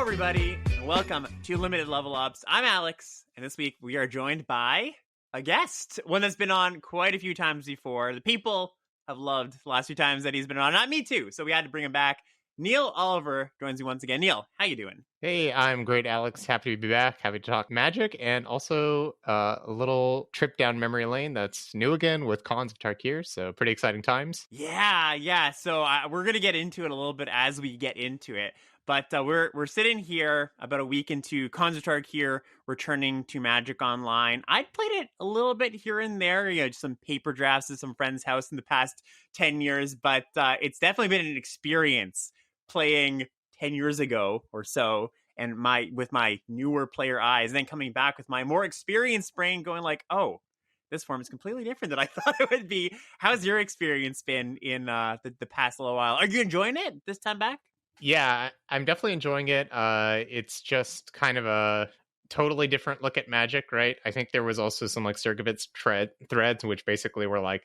everybody, and welcome to Limited Level Ups. I'm Alex, and this week we are joined by a guest, one that's been on quite a few times before. The people have loved the last few times that he's been on, not me too, so we had to bring him back. Neal Oliver joins me once again. Neal, how you doing? Hey, I'm great, Alex. Happy to be back. Happy to talk Magic, and also a little trip down memory lane that's new again with Cons of Tarkir. So pretty exciting times. Yeah. So we're gonna get into it a little bit as we get into it. But we're sitting here about a week into Cons of Tarkir returning to Magic Online. I played it a little bit here and there, some paper drafts at some friend's house in the past 10 years, but it's definitely been an experience playing 10 years ago or so, and with my newer player eyes, and then coming back with my more experienced brain going like, oh, this form is completely different than I thought it would be. How's your experience been in the past little while? Are you enjoying it this time back? Yeah, I'm definitely enjoying it. It's just kind of a totally different look at Magic, right? I think there was also some like Circovitz threads, which basically were like,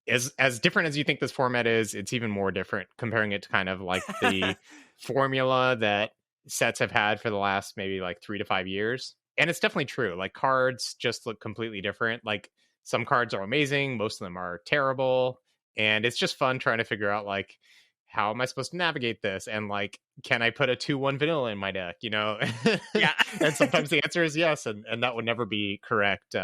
as different as you think this format is, it's even more different, comparing it to kind of like the formula that sets have had for the last maybe like 3 to 5 years. And it's definitely true. Like cards just look completely different. Like some cards are amazing, most of them are terrible, and it's just fun trying to figure out like, how am I supposed to navigate this? And like, can I put a 2/1 vanilla in my deck? Yeah. And sometimes the answer is yes, and that would never be correct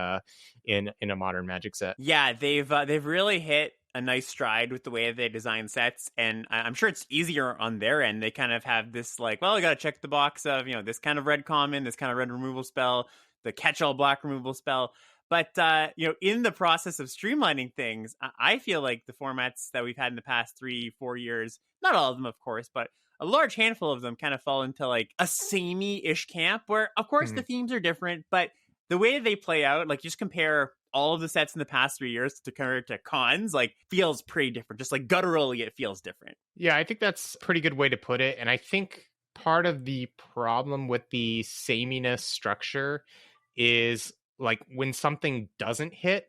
in a modern Magic set. Yeah, they've really hit a nice stride with the way they design sets, and I'm sure it's easier on their end. They kind of have this like, well, you got to check the box of this kind of red common, this kind of red removal spell, the catch-all black removal spell. But in the process of streamlining things, I feel like the formats that we've had in the past 3-4 years, not all of them, of course, but a large handful of them kind of fall into like a samey-ish camp where, of course, the themes are different, but the way they play out, like just compare all of the sets in the past 3 years to compare to Cons, like feels pretty different. Just like gutturally, it feels different. Yeah, I think that's a pretty good way to put it. And I think part of the problem with the sameness structure is like when something doesn't hit,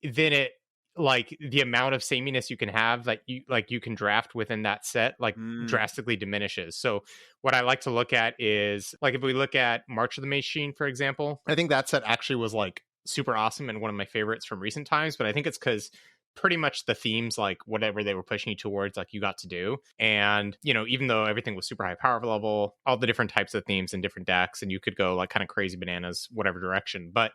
then it like the amount of sameness you can have that you can draft within that set like drastically diminishes. So what I like to look at is like if we look at March of the Machine, for example, I think that set actually was like super awesome and one of my favorites from recent times, but I think it's because pretty much the themes, like whatever they were pushing you towards, like you got to do. And even though everything was super high power level, all the different types of themes and different decks, and you could go like kind of crazy bananas whatever direction. But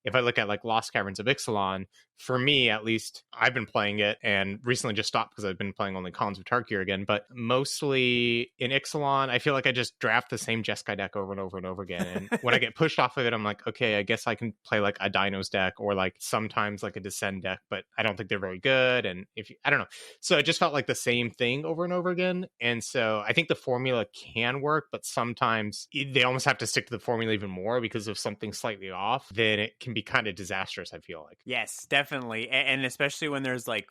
if I look at like Lost Caverns of Ixalan, for me at least, I've been playing it and recently just stopped because I've been playing only Cons of Tarkir again. But mostly in Ixalan, I feel like I just draft the same Jeskai deck over and over and over again. And when I get pushed off of it, I'm like, okay, I guess I can play like a Dinos deck or like sometimes like a Descend deck, but I don't think they're very good. And I don't know. So it just felt like the same thing over and over again. And so I think the formula can work, but sometimes they almost have to stick to the formula even more because if something's slightly off, then it can be kind of disastrous, I feel like. Yes, definitely. And especially when there's like,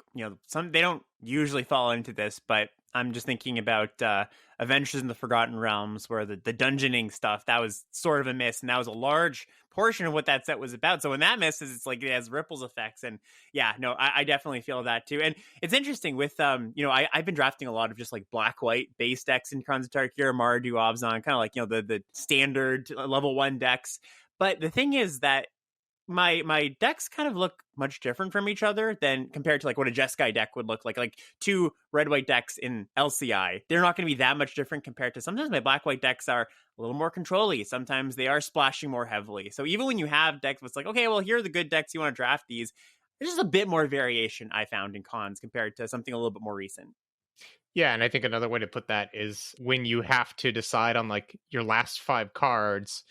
some, they don't usually fall into this, but I'm just thinking about Adventures in the Forgotten Realms, where the dungeoning stuff, that was sort of a miss, and that was a large portion of what that set was about. So when that misses, it's like it has ripples effects. And yeah, no, I definitely feel that too. And it's interesting with, I've been drafting a lot of just like black-white base decks in Khans of Tarkir, Mardu, Abzan, kind of like, the standard level 1 decks. But the thing is that my decks kind of look much different from each other than compared to like what a Jeskai deck would look like. Like two red-white decks in LCI, they're not going to be that much different compared to sometimes my black-white decks are a little more control-y. Sometimes they are splashing more heavily. So even when you have decks that's like, okay, well, here are the good decks, you want to draft these, there's just a bit more variation I found in Cons compared to something a little bit more recent. Yeah, and I think another way to put that is when you have to decide on like your last 5 cards,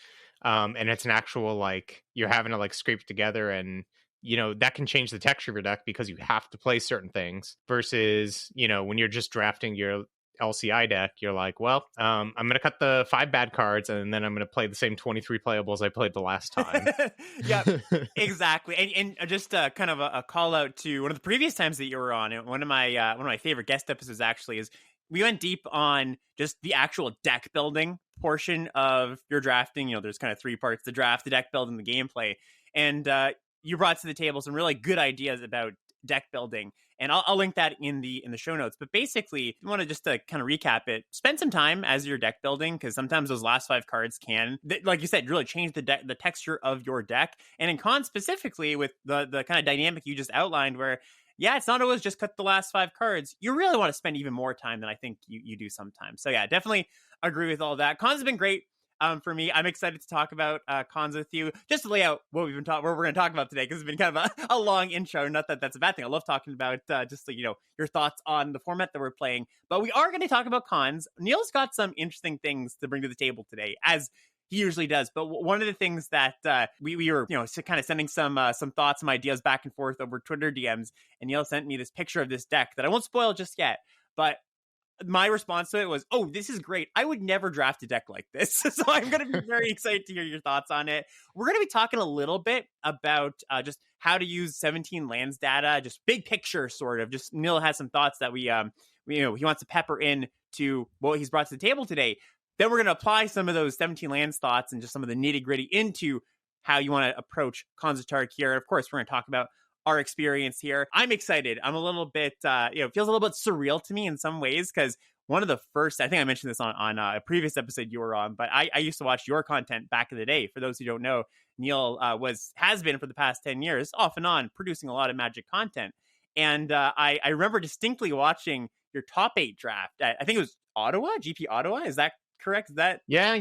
and it's an actual like you're having to like scrape together, and that can change the texture of your deck because you have to play certain things versus when you're just drafting your LCI deck, you're like, well, I'm gonna cut the 5 bad cards and then I'm gonna play the same 23 playables I played the last time. Yeah, exactly. And just kind of a call out to one of the previous times that you were on. One of my favorite guest episodes actually is we went deep on just the actual deck building portion of your drafting. There's kind of 3 parts: the draft, the deck build, and the gameplay. And you brought to the table some really good ideas about deck building. And I'll link that in the show notes. But basically, if you want to just to kind of recap it, spend some time as you're deck building, because sometimes those last 5 cards can, like you said, really change the texture of your deck. And in Con specifically, with the kind of dynamic you just outlined, where yeah, it's not always just cut the last 5 cards. You really want to spend even more time than I think you do sometimes. So yeah, definitely agree with all that. Cons have been great. For me, I'm excited to talk about cons with you. Just to lay out what we're going to talk about today, because it's been kind of a long intro. Not that that's a bad thing. I love talking about just your thoughts on the format that we're playing. But we are going to talk about cons. Neal's got some interesting things to bring to the table today, as he usually does. But one of the things that we were kind of sending some thoughts, some ideas back and forth over Twitter DMs, and Neal sent me this picture of this deck that I won't spoil just yet, but my response to it was, oh, this is great. I would never draft a deck like this. So I'm going to be very excited to hear your thoughts on it. We're going to be talking a little bit about just how to use 17 lands data, just big picture sort of. Just Neal has some thoughts that he wants to pepper in to what he's brought to the table today. Then we're going to apply some of those 17 lands thoughts and just some of the nitty gritty into how you want to approach Khans of Tarkir. Of course, we're going to talk about our experience here. I'm excited. I'm a little bit, it feels a little bit surreal to me in some ways, because one of the first, I think I mentioned this on a previous episode you were on, but I used to watch your content back in the day. For those who don't know, Neal has been for the past 10 years, off and on, producing a lot of Magic content. And I remember distinctly watching your top 8 draft. I think it was Ottawa, GP Ottawa. Is that correct? Is that Yeah,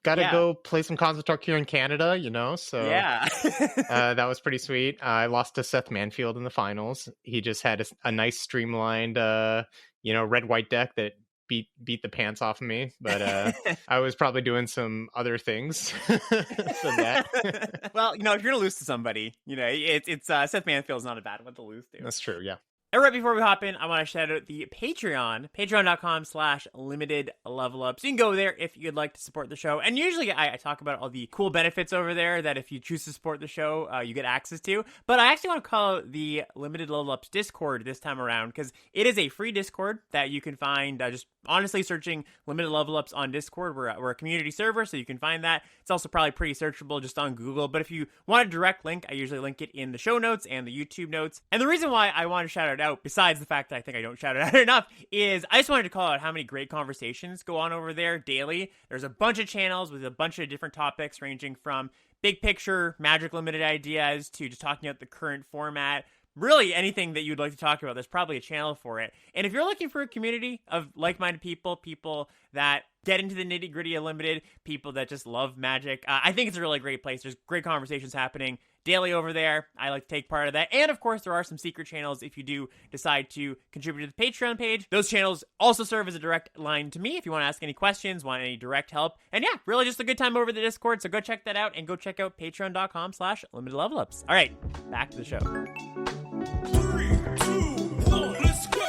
gotta go play some Khans of Tarkir in Canada, so yeah. that was pretty sweet. I lost to Seth Manfield in the finals. He just had a nice streamlined red-white deck that beat the pants off of me, but I was probably doing some other things than that. Well, if you're gonna lose to somebody, it's Seth Manfield's not a bad one to lose to. That's true, yeah. And right before we hop in, I want to shout out the Patreon, patreon.com/limited-level-up. So you can go there if you'd like to support the show. And usually I talk about all the cool benefits over there that if you choose to support the show, you get access to. But I actually want to call out the Limited Level Ups Discord this time around, because it is a free Discord that you can find just honestly searching Limited Level Ups on Discord. We're a community server, so you can find that. It's also probably pretty searchable just on Google. But if you want a direct link, I usually link it in the show notes and the YouTube notes. And the reason why I want to shout it out, besides the fact that I think I don't shout it out enough, is I just wanted to call out how many great conversations go on over there daily. There's a bunch of channels with a bunch of different topics, ranging from big picture Magic Limited ideas to just talking about the current format. Really anything that you'd like to talk about, there's probably a channel for it. And if you're looking for a community of like-minded people that get into the nitty-gritty of Limited, people that just love Magic, I think it's a really great place. There's great conversations happening daily over there. I like to take part of that. And of course, there are some secret channels if you do decide to contribute to the Patreon page. Those channels also serve as a direct line to me if you want to ask any questions, want any direct help. And yeah, really just a good time over the Discord. So go check that out, and go check out patreon.com/limitedlevelups. All right, back to the show. 3, 2, 1, let's go!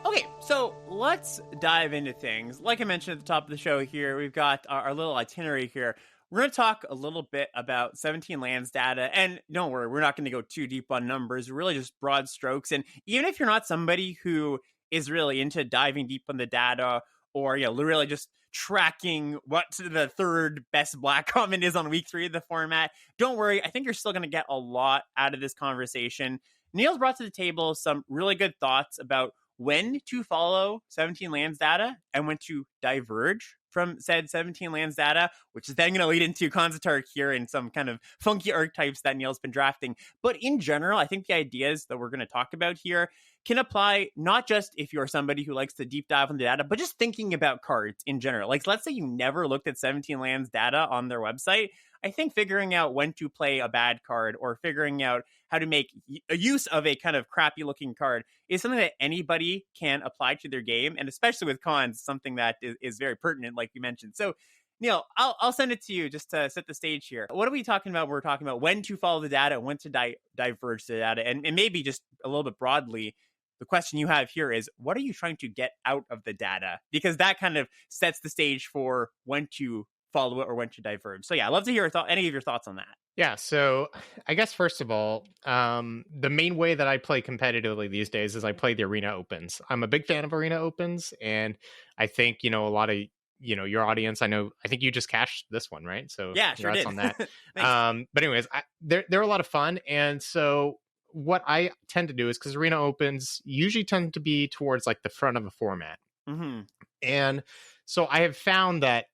Okay, so let's dive into things. Like I mentioned at the top of the show here, we've got our little itinerary here. We're going to talk a little bit about 17 lands data, and don't worry, we're not going to go too deep on numbers, really just broad strokes. And even if you're not somebody who is really into diving deep on the data, or really just tracking what the third best black common is on week 3 of the format, don't worry, I think you're still going to get a lot out of this conversation. Neal's brought to the table some really good thoughts about when to follow 17 lands data and when to diverge from said 17 lands data, which is then going to lead into Khans of Tarkir and some kind of funky archetypes that Neal's been drafting. But in general, I think the ideas that we're going to talk about here can apply not just if you're somebody who likes to deep dive on the data, but just thinking about cards in general. Like, let's say you never looked at 17 lands data on their website. I think figuring out when to play a bad card, or figuring out how to make a use of a kind of crappy looking card, is something that anybody can apply to their game. And especially with cons, something that is very pertinent, like you mentioned. So Neal, I'll send it to you just to set the stage here. What are we talking about? We're talking about when to follow the data, when to diverge the data, and maybe just a little bit broadly, the question you have here is, what are you trying to get out of the data? Because that kind of sets the stage for when to follow it or when to diverge. So yeah, I'd love to hear any of your thoughts on that. Yeah, so I guess first of all, the main way that I play competitively these days is I play the Arena Opens. I'm a big fan of Arena Opens, and I think, a lot of your audience. I think you just cashed this one, right? So Yeah, sure congrats did. on that. Thanks. But anyways, they're a lot of fun. And so what I tend to do is, because arena opens usually tend to be towards like the front of a format. Mm-hmm. And so I have found that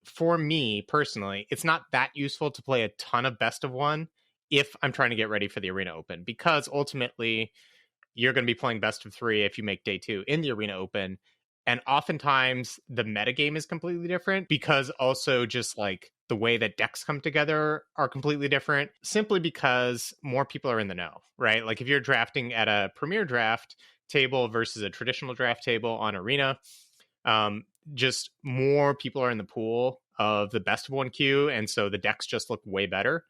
for me personally, it's not that useful to play a ton of best of one if I'm trying to get ready for the arena open, because ultimately you're going to be playing best of three if you make day two in the arena open. And oftentimes the metagame is completely different, because also just like the way that decks come together are completely different, simply because more people are in the know, right? Like if you're drafting at a premier draft table versus a traditional draft table on arena, um, just more people are in the pool of the best of one queue. And so the decks just look way better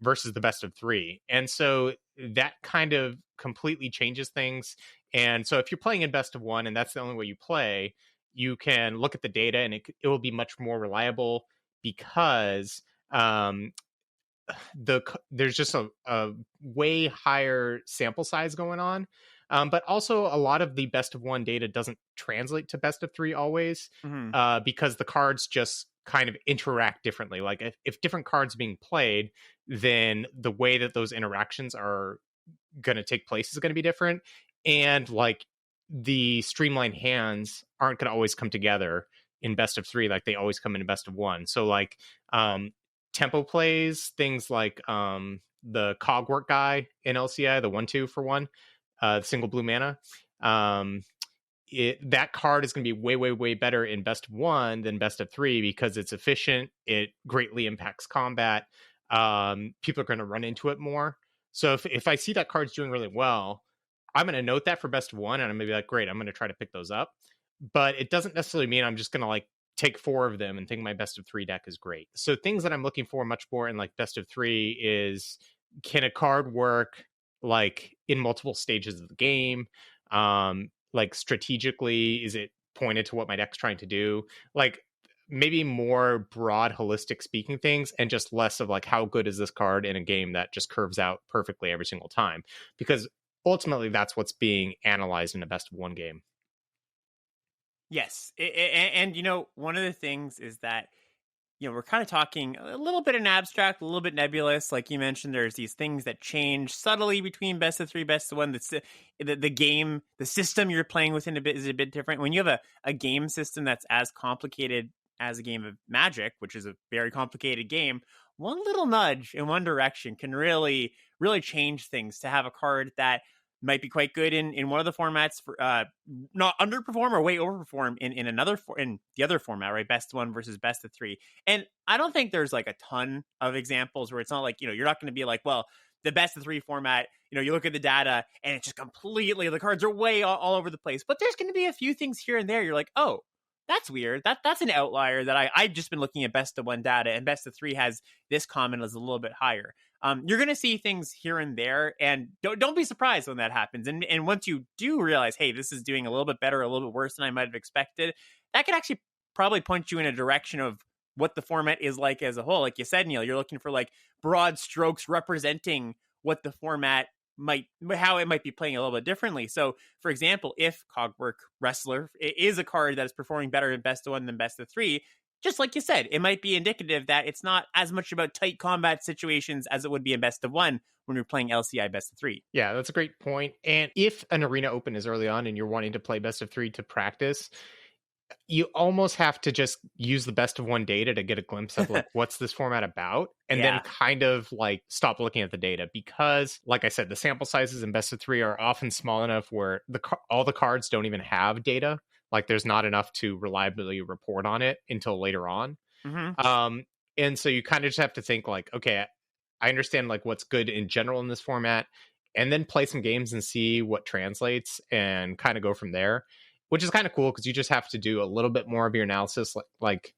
versus the best of three. And so that kind of completely changes things. And so if you're playing in best of one and that's the only way you play, you can look at the data and it will be much more reliable, because um, there's just a way higher sample size going on. But also a lot of the best of one data doesn't translate to best of three always, Mm-hmm. because the cards just kind of interact differently. Like if different cards are being played, then the way that those interactions are going to take place is going to be different. And like the streamlined hands aren't going to always come together in best of three like they always come in best of one. So like tempo plays, things like the cogwork guy in LCI, the 1/2 for one, the single blue mana. Um, that card is going to be way, way, way better in best of one than best of three, because it's efficient. It greatly impacts combat. People are going to run into it more. So if I see that card's doing really well, I'm going to note that for best of one, and I'm going to be like, great, I'm going to try to pick those up. But it doesn't necessarily mean I'm just going to like take 4 of them and think my best of 3 deck is great. So things that I'm looking for much more in like best of 3 is, can a card work like in multiple stages of the game? Like strategically, is it pointed to what my deck's trying to do? Like maybe more broad, holistic speaking things, and just less of like, how good is this card in a game that just curves out perfectly every single time? Because ultimately that's what's being analyzed in a best of one game. Yes. And, one of the things is that, we're kind of talking a little bit in abstract, a little bit nebulous. Like you mentioned, there's these things that change subtly between best of three, best of one. That's the game, the system you're playing within is a bit different. When you have a game system that's as complicated as a game of Magic, which is a very complicated game, one little nudge in one direction can really, really change things. To have a card that might be quite good in one of the formats, for not underperform or way overperform in another in the other format, right? Best one versus best of three. And I don't think there's like a ton of examples where it's not like, you're not going to be like, well, the best of three format, you look at the data and it's just completely, the cards are way all over the place. But there's going to be a few things here and there. You're like, oh, that's weird. That's an outlier that I've just been looking at best of one data, and best of three has this comment is a little bit higher. You're going to see things here and there, and don't be surprised when that happens. And once you do realize, hey, this is doing a little bit better, a little bit worse than I might have expected, that could actually probably point you in a direction of what the format is like as a whole. Like you said, Neal, you're looking for like broad strokes representing what the format how it might be playing a little bit differently. So, for example, if Cogwork Wrestler is a card that is performing better in best of one than best of three, just like you said, it might be indicative that it's not as much about tight combat situations as it would be in best of one when you're playing LCI best of three. Yeah, that's a great point. And if an arena open is early on and you're wanting to play best of three to practice, you almost have to just use the best of one data to get a glimpse of like, what's this format about? And then kind of like stop looking at the data, because like I said, the sample sizes in best of three are often small enough where all the cards don't even have data. Like there's not enough to reliably report on it until later on. Mm-hmm. And so you kind of just have to think like, okay, I understand like what's good in general in this format, and then play some games and see what translates and kind of go from there, which is kind of cool because you just have to do a little bit more of your analysis, like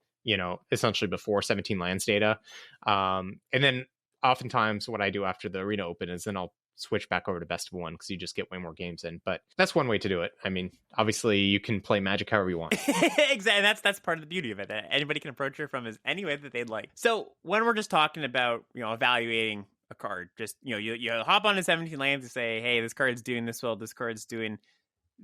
essentially before 17 lands data. And then oftentimes what I do after the arena open is then I'll switch back over to best of one because you just get way more games in. But that's one way to do it. I mean, obviously you can play Magic however you want. Exactly. That's part of the beauty of it. Anybody can approach it from any way that they'd like. So when we're just talking about, evaluating a card, just, you hop on to 17 lands and say, hey, this card's doing this well, this card's doing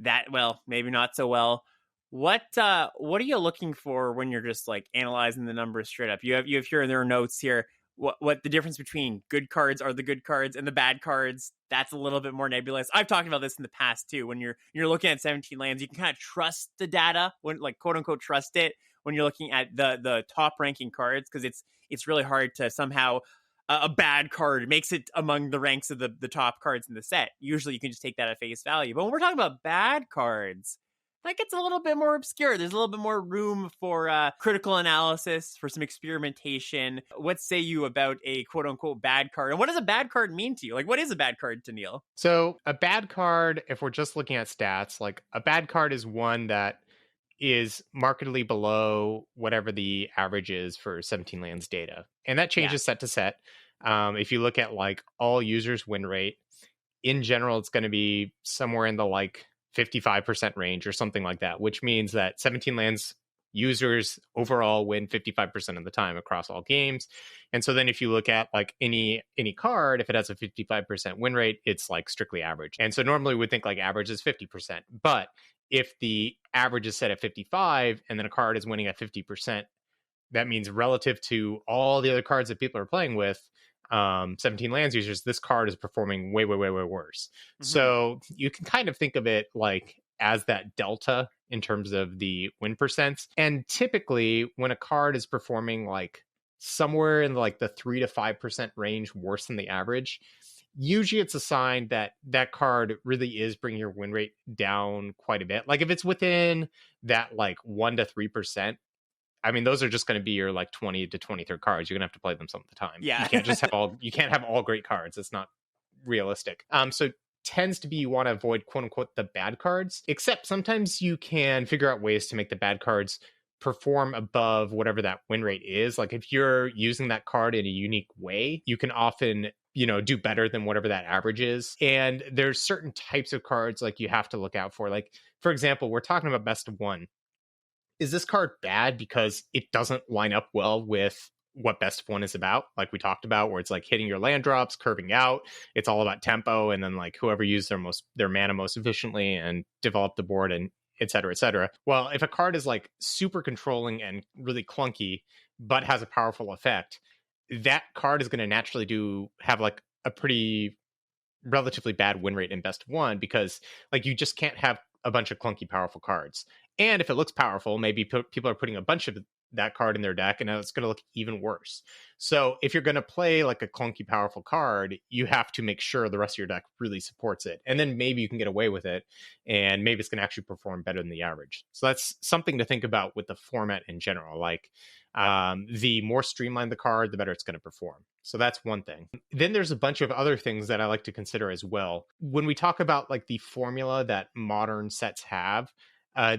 that well, maybe not so well. What are you looking for when you're just like analyzing the numbers straight up? You have here in their notes here what the difference between good cards are the good cards and the bad cards. That's a little bit more nebulous. I've talked about this in the past too. When you're looking at 17 lands, you can kind of trust the data when like quote unquote trust it when you're looking at the top ranking cards because it's really hard to somehow a bad card makes it among the ranks of the top cards in the set. Usually you can just take that at face value. But when we're talking about bad cards, that gets a little bit more obscure. There's a little bit more room for critical analysis, for some experimentation. What say you about a quote unquote bad card? And what does a bad card mean to you? Like, what is a bad card to Neal? So a bad card, if we're just looking at stats, like a bad card is one that is markedly below whatever the average is for 17 lands data. And that changes set to set. If you look at like all users win rate, in general, it's going to be somewhere in the like 55% range or something like that, which means that 17 lands users overall win 55% of the time across all games. And so then if you look at like any card, if it has a 55% win rate, it's like strictly average. And so normally we think like average is 50%. But if the average is set at 55 and then a card is winning at 50%, that means relative to all the other cards that people are playing with, 17 lands users, this card is performing way worse. Mm-hmm. So you can kind of think of it like as that delta in terms of the win percents. And typically when a card is performing like somewhere in like the 3 to 5% range worse than the average, usually it's a sign that that card really is bringing your win rate down quite a bit. Like if it's within that like 1 to 3%, I mean, those are just going to be your like 20 to 23rd cards. You're going to have to play them some of the time. Yeah. You can't just have you can't have all great cards. It's not realistic. So tends to be you want to avoid quote unquote the bad cards, except sometimes you can figure out ways to make the bad cards perform above whatever that win rate is. Like if you're using that card in a unique way, you can often, do better than whatever that average is. And there's certain types of cards like you have to look out for. Like, for example, we're talking about best of one. Is this card bad because it doesn't line up well with what best of one is about? Like we talked about, where it's like hitting your land drops, curving out. It's all about tempo, and then like whoever used their mana most efficiently and developed the board, and et cetera, et cetera. Well, if a card is like super controlling and really clunky, but has a powerful effect, that card is going to naturally have like a pretty relatively bad win rate in best of one, because like you just can't have a bunch of clunky powerful cards. And if it looks powerful, maybe people are putting a bunch of that card in their deck, and now it's going to look even worse. So if you're going to play like a clunky powerful card, you have to make sure the rest of your deck really supports it. And then maybe you can get away with it, and maybe it's going to actually perform better than the average. So that's something to think about with the format in general. Like the more streamlined the card, the better it's going to perform. So that's one thing. Then there's a bunch of other things that I like to consider as well. When we talk about like the formula that modern sets have,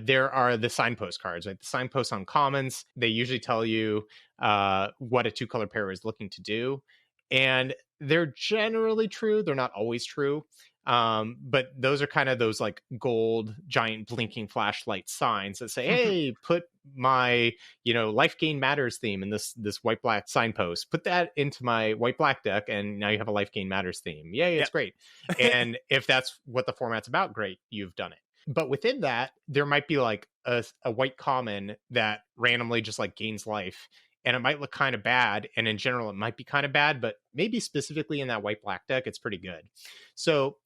there are the signpost cards, right? The signposts on commons, they usually tell you what a 2-color pair is looking to do. And they're generally true. They're not always true. But those are kind of those like gold, giant blinking flashlight signs that say, hey, put my, life gain matters theme in this white-black signpost. Put that into my white-black deck, and now you have a life gain matters theme. Yay, it's great. And if that's what the format's about, great, you've done it. But within that, there might be like a white common that randomly just like gains life, and it might look kind of bad. And in general, it might be kind of bad, but maybe specifically in that white black deck, it's pretty good. So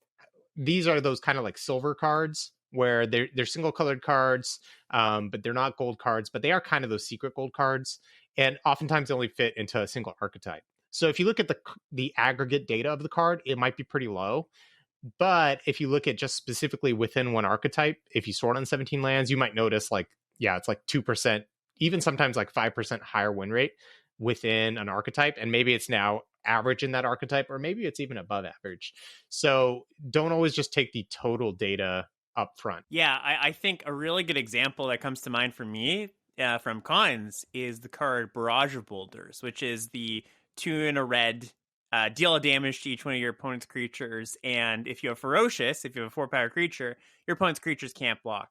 these are those kind of like silver cards where they're single colored cards, but they're not gold cards, but they are kind of those secret gold cards. And oftentimes they only fit into a single archetype. So if you look at the aggregate data of the card, it might be pretty low. But if you look at just specifically within one archetype, if you sort on 17 lands, you might notice like, it's like 2%, even sometimes like 5% higher win rate within an archetype. And maybe it's now average in that archetype, or maybe it's even above average. So don't always just take the total data up front. Yeah, I think a really good example that comes to mind for me from Cons is the card Barrage of Boulders, which is the 2 and a red. Deal a damage to each one of your opponent's creatures, and if you have Ferocious, if you have a 4-power creature, your opponent's creatures can't block.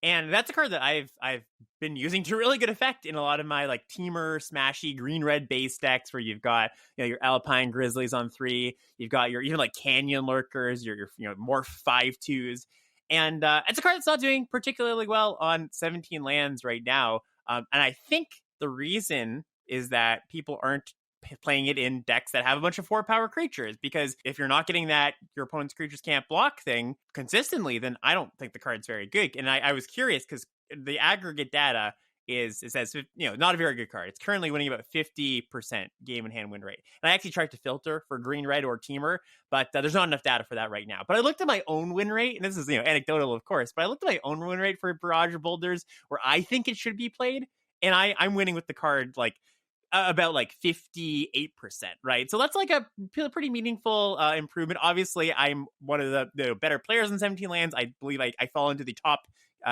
And that's a card that I've been using to really good effect in a lot of my like teamer smashy green-red base decks, where you've got your Alpine Grizzlies on 3, you've got your even like Canyon Lurkers, your more 5/2s, And it's a card that's not doing particularly well on 17 lands right now. And I think the reason is that people aren't playing it in decks that have a bunch of 4-power creatures, because if you're not getting that your opponent's creatures can't block thing consistently, then I don't think the card's very good. And I was curious because the aggregate data is, it says, not a very good card. It's currently winning about 50% game in hand win rate. And I actually tried to filter for green, red, or teamer, but there's not enough data for that right now. But I looked at my own win rate, and this is anecdotal, of course, but I looked at my own win rate for Barrage of Boulders, where I think it should be played, and I'm winning with the card like about like 58%, right? So that's like a pretty meaningful improvement. Obviously, I'm one of the better players in 17 lands. I believe I fall into the top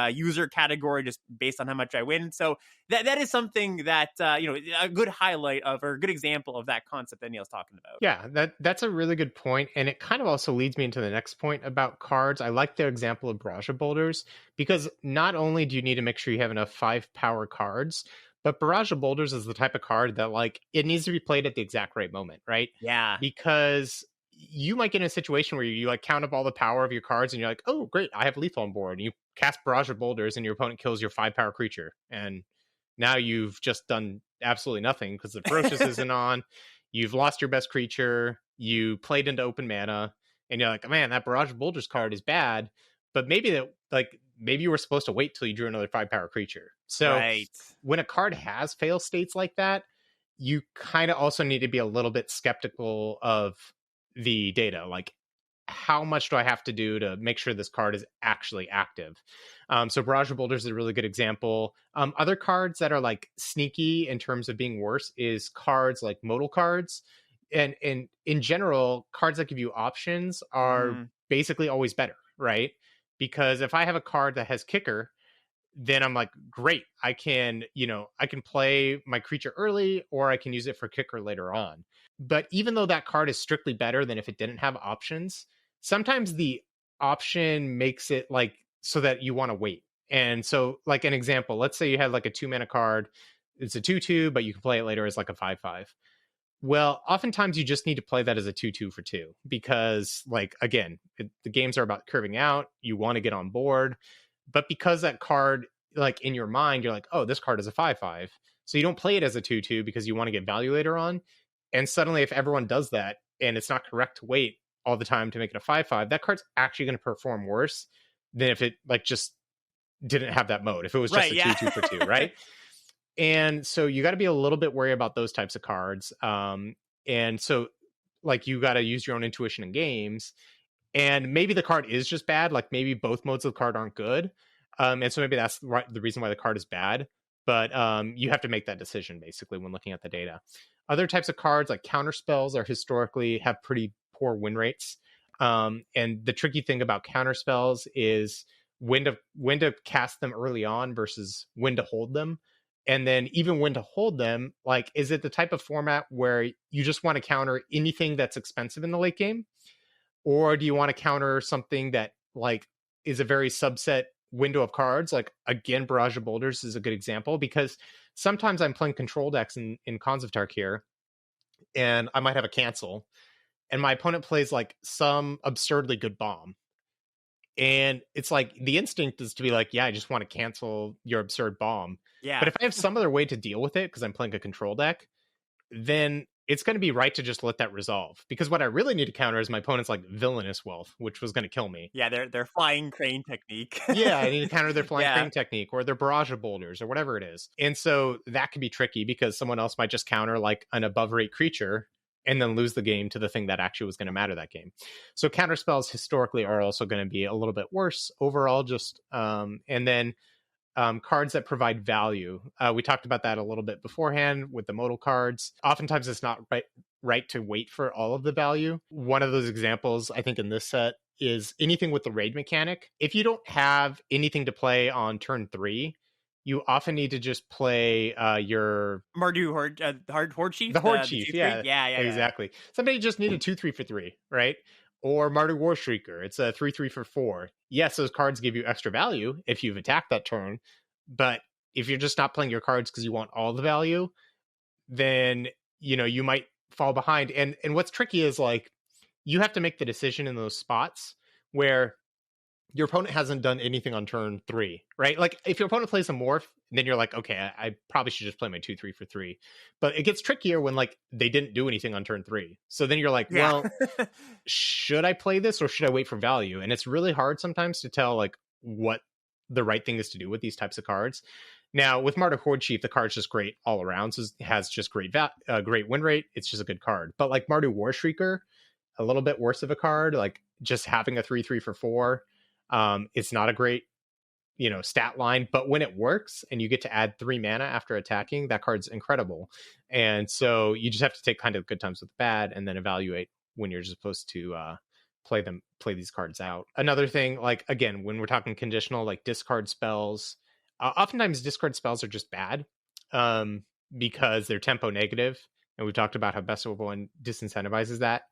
user category just based on how much I win. So that is something that a good highlight of, or a good example of that concept that Neal's talking about. Yeah, that's a really good point, and it kind of also leads me into the next point about cards. I like the example of Barrage of Boulders, because not only do you need to make sure you have enough 5-power cards, but Barrage of Boulders is the type of card that, like, it needs to be played at the exact right moment, right? Yeah. Because you might get in a situation where you like count up all the power of your cards and you're like, oh, great, I have lethal on board. And you cast Barrage of Boulders and your opponent kills your 5-power creature. And now you've just done absolutely nothing because the Ferocious isn't on. You've lost your best creature. You played into open mana. And you're like, man, that Barrage of Boulders card is bad. But maybe you were supposed to wait till you drew another 5-power creature. So right. When a card has fail states like that, you kind of also need to be a little bit skeptical of the data. Like, how much do I have to do to make sure this card is actually active? So Barrage of Boulders is a really good example. Other cards that are like sneaky in terms of being worse is cards like modal cards. And in general, cards that give you options are basically always better, right? Because if I have a card that has kicker, then I'm like, great, I can play my creature early, or I can use it for kicker later on. But even though that card is strictly better than if it didn't have options, sometimes the option makes it like so that you want to wait. And so, like, an example, let's say you had like a 2-mana card. It's a 2/2, but you can play it later as like a 5/5. Well, oftentimes you just need to play that as a 2/2 for 2, because, like, again, the games are about curving out. You want to get on board. But because that card, like, in your mind, you're like, oh, this card is a 5/5. So you don't play it as a 2/2 because you want to get value later on. And suddenly, if everyone does that and it's not correct to wait all the time to make it a 5/5, that card's actually going to perform worse than if it like just didn't have that mode. If it was just a 2/2 for 2, right? And so you got to be a little bit wary about those types of cards. And so, like, you got to use your own intuition in games. And maybe the card is just bad. Like, maybe both modes of the card aren't good. And so maybe that's the reason why the card is bad. But you have to make that decision, basically, when looking at the data. Other types of cards, like counter spells, are historically have pretty poor win rates. And the tricky thing about counter spells is when to cast them early on versus when to hold them. And then even when to hold them, like, is it the type of format where you just want to counter anything that's expensive in the late game? Or do you want to counter something that, like, is a very subset window of cards? Like, again, Barrage of Boulders is a good example, because sometimes I'm playing control decks in Khans of Tarkir, and I might have a cancel, and my opponent plays like some absurdly good bomb. And it's like the instinct is to be like, yeah, I just want to cancel your absurd bomb. Yeah. But if I have some other way to deal with it because I'm playing a control deck, then it's going to be right to just let that resolve. Because what I really need to counter is my opponent's like villainous wealth, which was going to kill me. Yeah, their flying crane technique. Yeah, I need to counter their flying crane technique or their Barrage of Boulders or whatever it is. And so that can be tricky because someone else might just counter like an above rate creature and then lose the game to the thing that actually was going to matter that game. So counter spells historically are also going to be a little bit worse overall. Just and then cards that provide value. We talked about that a little bit beforehand with the modal cards. Oftentimes it's not right to wait for all of the value. One of those examples, I think, in this set is anything with the raid mechanic. If you don't have anything to play on turn 3, you often need to just play your Mardu Horde Chief. The Horde Chief, yeah, exactly. Yeah. Somebody just needed 2/3 for 3, right? Or Mardu War Shrieker. It's a 3/3 for 4. Yes, those cards give you extra value if you've attacked that turn, but if you're just not playing your cards because you want all the value, then you might fall behind. And what's tricky is, like, you have to make the decision in those spots where your opponent hasn't done anything on turn 3, right? Like if your opponent plays a morph, then you're like, okay, I probably should just play my 2/3 for 3. But it gets trickier when like they didn't do anything on turn 3. So then you're like, Yeah. well, should I play this or should I wait for value? And it's really hard sometimes to tell like what the right thing is to do with these types of cards. Now with Mardu Horde Chief, the card's just great all around. So it has just great win rate. It's just a good card. But like Mardu War Shrieker, a little bit worse of a card. Like just having a 3/3 for 4. It's not a great, stat line, but when it works and you get to add 3 mana after attacking, that card's incredible. And so you just have to take kind of good times with bad and then evaluate when you're supposed to play these cards out. Another thing, like again, when we're talking conditional, like discard spells, oftentimes discard spells are just bad because they're tempo negative, and we've talked about how Best of One disincentivizes that.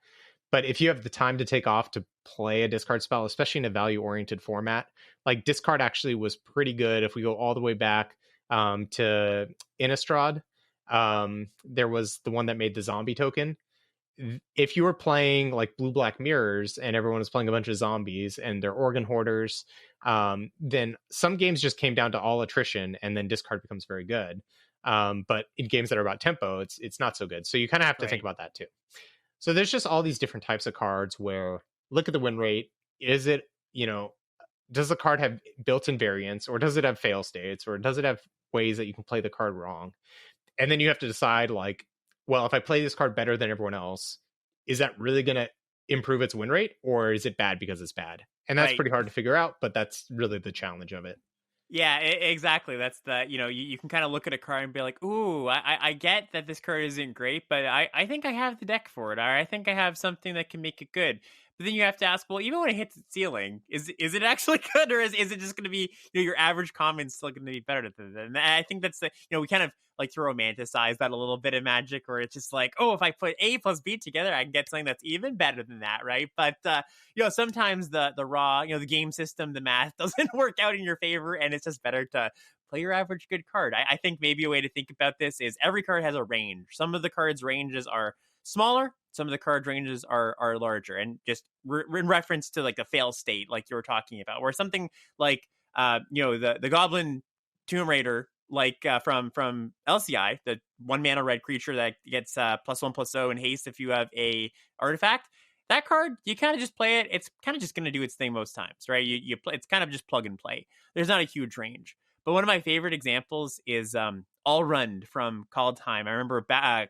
But if you have the time to take off to play a discard spell, especially in a value-oriented format, like discard actually was pretty good. If we go all the way back to Innistrad, there was the one that made the zombie token. If you were playing like blue-black mirrors and everyone was playing a bunch of zombies and they're organ hoarders, then some games just came down to all attrition and then discard becomes very good. But in games that are about tempo, it's not so good. So you kind of have to think about that too. So there's just all these different types of cards where look at the win rate. Is it, does the card have built-in variants, or does it have fail states, or does it have ways that you can play the card wrong? And then you have to decide like, well, if I play this card better than everyone else, is that really going to improve its win rate, or is it bad because it's bad? And that's pretty hard to figure out, but that's really the challenge of it. Yeah, exactly. That's the, you can kind of look at a card and be like, ooh, I get that this card isn't great, but I think I have the deck for it, or I think I have something that can make it good. But then you have to ask, well, even when it hits its ceiling, is it actually good, or is it just going to be, your average common's still going to be better than that? And I think that's the, we kind of like to romanticize that a little bit of Magic, where it's just like, oh, if I put A plus B together, I can get something that's even better than that, right? But sometimes the raw, the game system, the math doesn't work out in your favor, and it's just better to play your average good card. I think maybe a way to think about this is every card has a range. Some of the cards' ranges are smaller, some of the card ranges are larger, and just in reference to like the fail state, like you were talking about, where something like the Goblin Tomb Raider, like from LCI, the 1 mana red creature that gets +1/+0 and haste if you have a artifact. That card, you kind of just play it. It's kind of just going to do its thing most times, right? You play. It's kind of just plug and play. There's not a huge range. But one of my favorite examples is All Rund from Call Time. I remember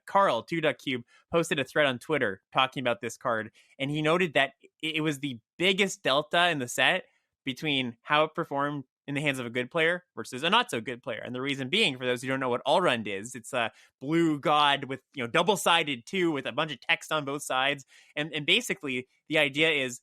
Carl, 2DuckCube, posted a thread on Twitter talking about this card, and he noted that it was the biggest delta in the set between how it performed in the hands of a good player versus a not so good player. And the reason being, for those who don't know what All Rund is, it's a blue god with double-sided too, with a bunch of text on both sides. And basically the idea is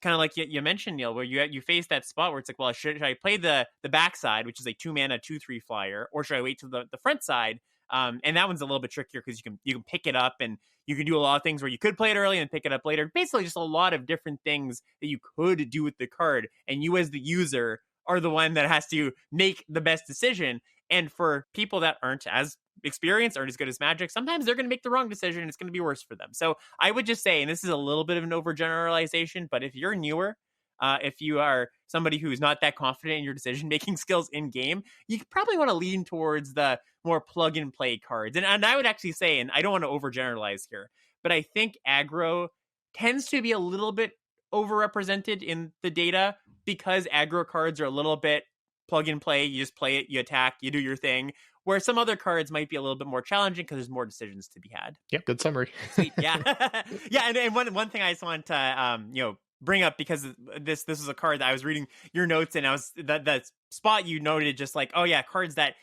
kind of like you mentioned, Neal, where you face that spot where it's like, well, should I play the backside, which is a 2 mana 2/3 flyer, or should I wait till the front side? And that one's a little bit trickier because you can pick it up, and you can do a lot of things where you could play it early and pick it up later. Basically, just a lot of different things that you could do with the card, and you as the user are the one that has to make the best decision. And for people that aren't as experienced, aren't as good as Magic, sometimes they're going to make the wrong decision and it's going to be worse for them. So I would just say, and this is a little bit of an overgeneralization, but if you're newer, if you are somebody who's not that confident in your decision-making skills in game, you probably want to lean towards the more plug-and-play cards. And I would actually say, and I don't want to overgeneralize here, but I think aggro tends to be a little bit overrepresented in the data because aggro cards are a little bit plug and play. You just play it, you attack, you do your thing. Where some other cards might be a little bit more challenging because there's more decisions to be had. Yep, good summary. Sweet, yeah, yeah. And one thing I just wanted to bring up, because this is a card that I was reading your notes, and I was that spot you noted, just like, oh yeah, cards that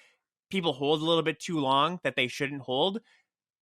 people hold a little bit too long that they shouldn't hold.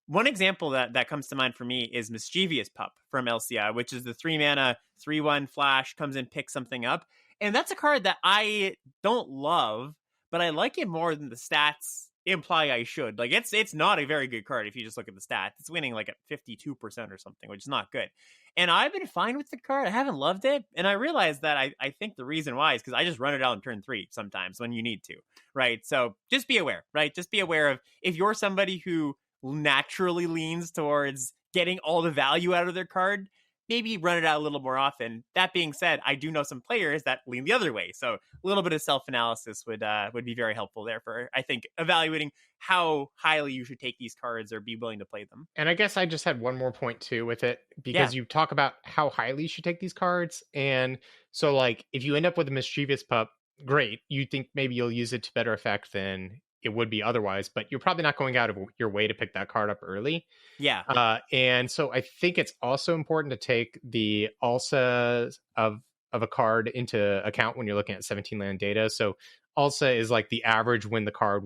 One example that comes to mind for me is Mischievous Pup from LCI, which is the 3 mana 3/1 flash, comes in, picks something up. And that's a card that I don't love, but I like it more than the stats imply I should. Like, it's not a very good card if you just look at the stats. It's winning like at 52% or something, which is not good. And I've been fine with the card. I haven't loved it. And I realized that I think the reason why is because I just run it out in turn 3 sometimes when you need to, right? So just be aware, right? Just be aware of, if you're somebody who naturally leans towards getting all the value out of their card, maybe run it out a little more often. That being said, I do know some players that lean the other way. So a little bit of self-analysis would be very helpful there for, I think, evaluating how highly you should take these cards or be willing to play them. And I guess I just had one more point too with it, Yeah. because you talk about how highly you should take these cards. And so, like, if you end up with a mischievous pup, great. You think maybe you'll use it to better effect than it would be otherwise, but you're probably not going out of your way to pick that card up early. Yeah. And so I think it's also important to take the ALSA of a card into account when you're looking at 17 land data. So ALSA is like the average when the card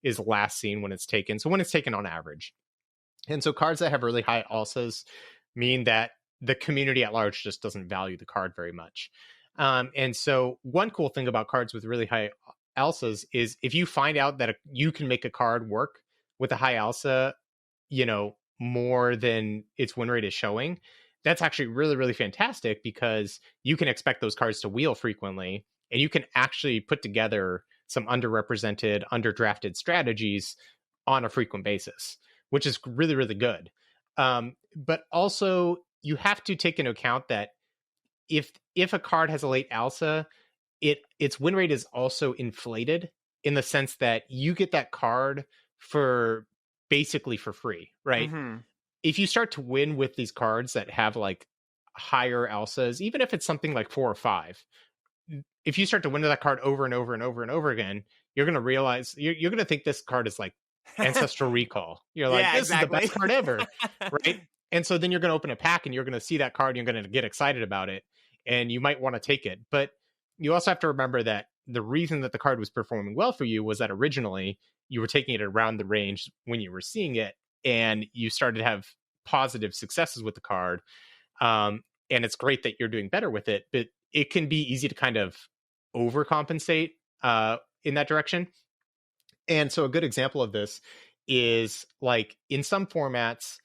is last seen when it's taken. So when it's taken on average. And so cards that have really high ALSAs mean that the community at large just doesn't value the card very much. And so one cool thing about cards with really high ALSAs is if you find out that you can make a card work with a high ALSA, more than its win rate is showing, that's actually really, really fantastic, because you can expect those cards to wheel frequently, and you can actually put together some underrepresented, underdrafted strategies on a frequent basis, which is really, really good. But also, you have to take into account that if a card has a late ALSA, its win rate is also inflated in the sense that you get that card for basically for free, right? Mm-hmm. If you start to win with these cards that have like higher ALSAs, even if it's something like 4 or 5, if you start to win with that card over and over and over and over again, you're going to realize you're going to think this card is like Ancestral Recall. You're like, Yeah, this exactly. is the best card ever, right? And so then you're going to open a pack and you're going to see that card and you're going to get excited about it, and you might want to take it. But you also have to remember that the reason that the card was performing well for you was that originally you were taking it around the range when you were seeing it, and you started to have positive successes with the card. And it's great that you're doing better with it, but it can be easy to kind of overcompensate in that direction. And so a good example of this is like in some formats,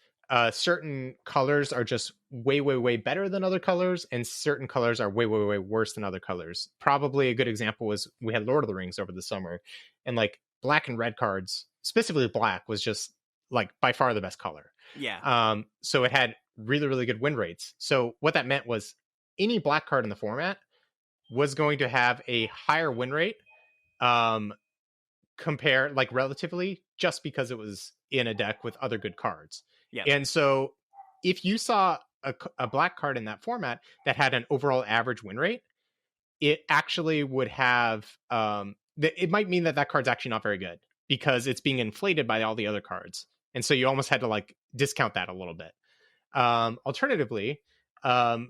certain colors are just way, way, way better than other colors, and certain colors are way, way, way worse than other colors. Probably a good example was we had Lord of the Rings over the summer, and like black and red cards, specifically black, was just like by far the best color. Yeah. So it had really, really good win rates. So what that meant was any black card in the format was going to have a higher win rate, compare like relatively, just because it was in a deck with other good cards. Yeah. And so if you saw a black card in that format that had an overall average win rate, it actually would have it might mean that card's actually not very good because it's being inflated by all the other cards. And so you almost had to like discount that a little bit. Alternatively,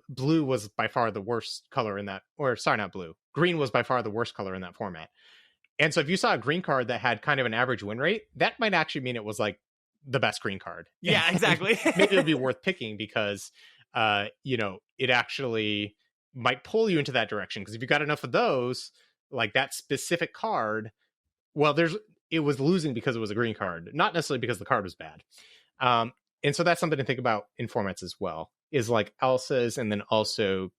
blue was by far the worst color in that, or sorry, not blue. Green was by far the worst color in that format. And so if you saw a green card that had kind of an average win rate, that might actually mean it was like the best green card. Yeah, exactly. Maybe it would be worth picking because, it actually might pull you into that direction. Because if you got enough of those, like that specific card, well, it was losing because it was a green card, not necessarily because the card was bad. And so that's something to think about in formats as well, is like ALSAs, and then also,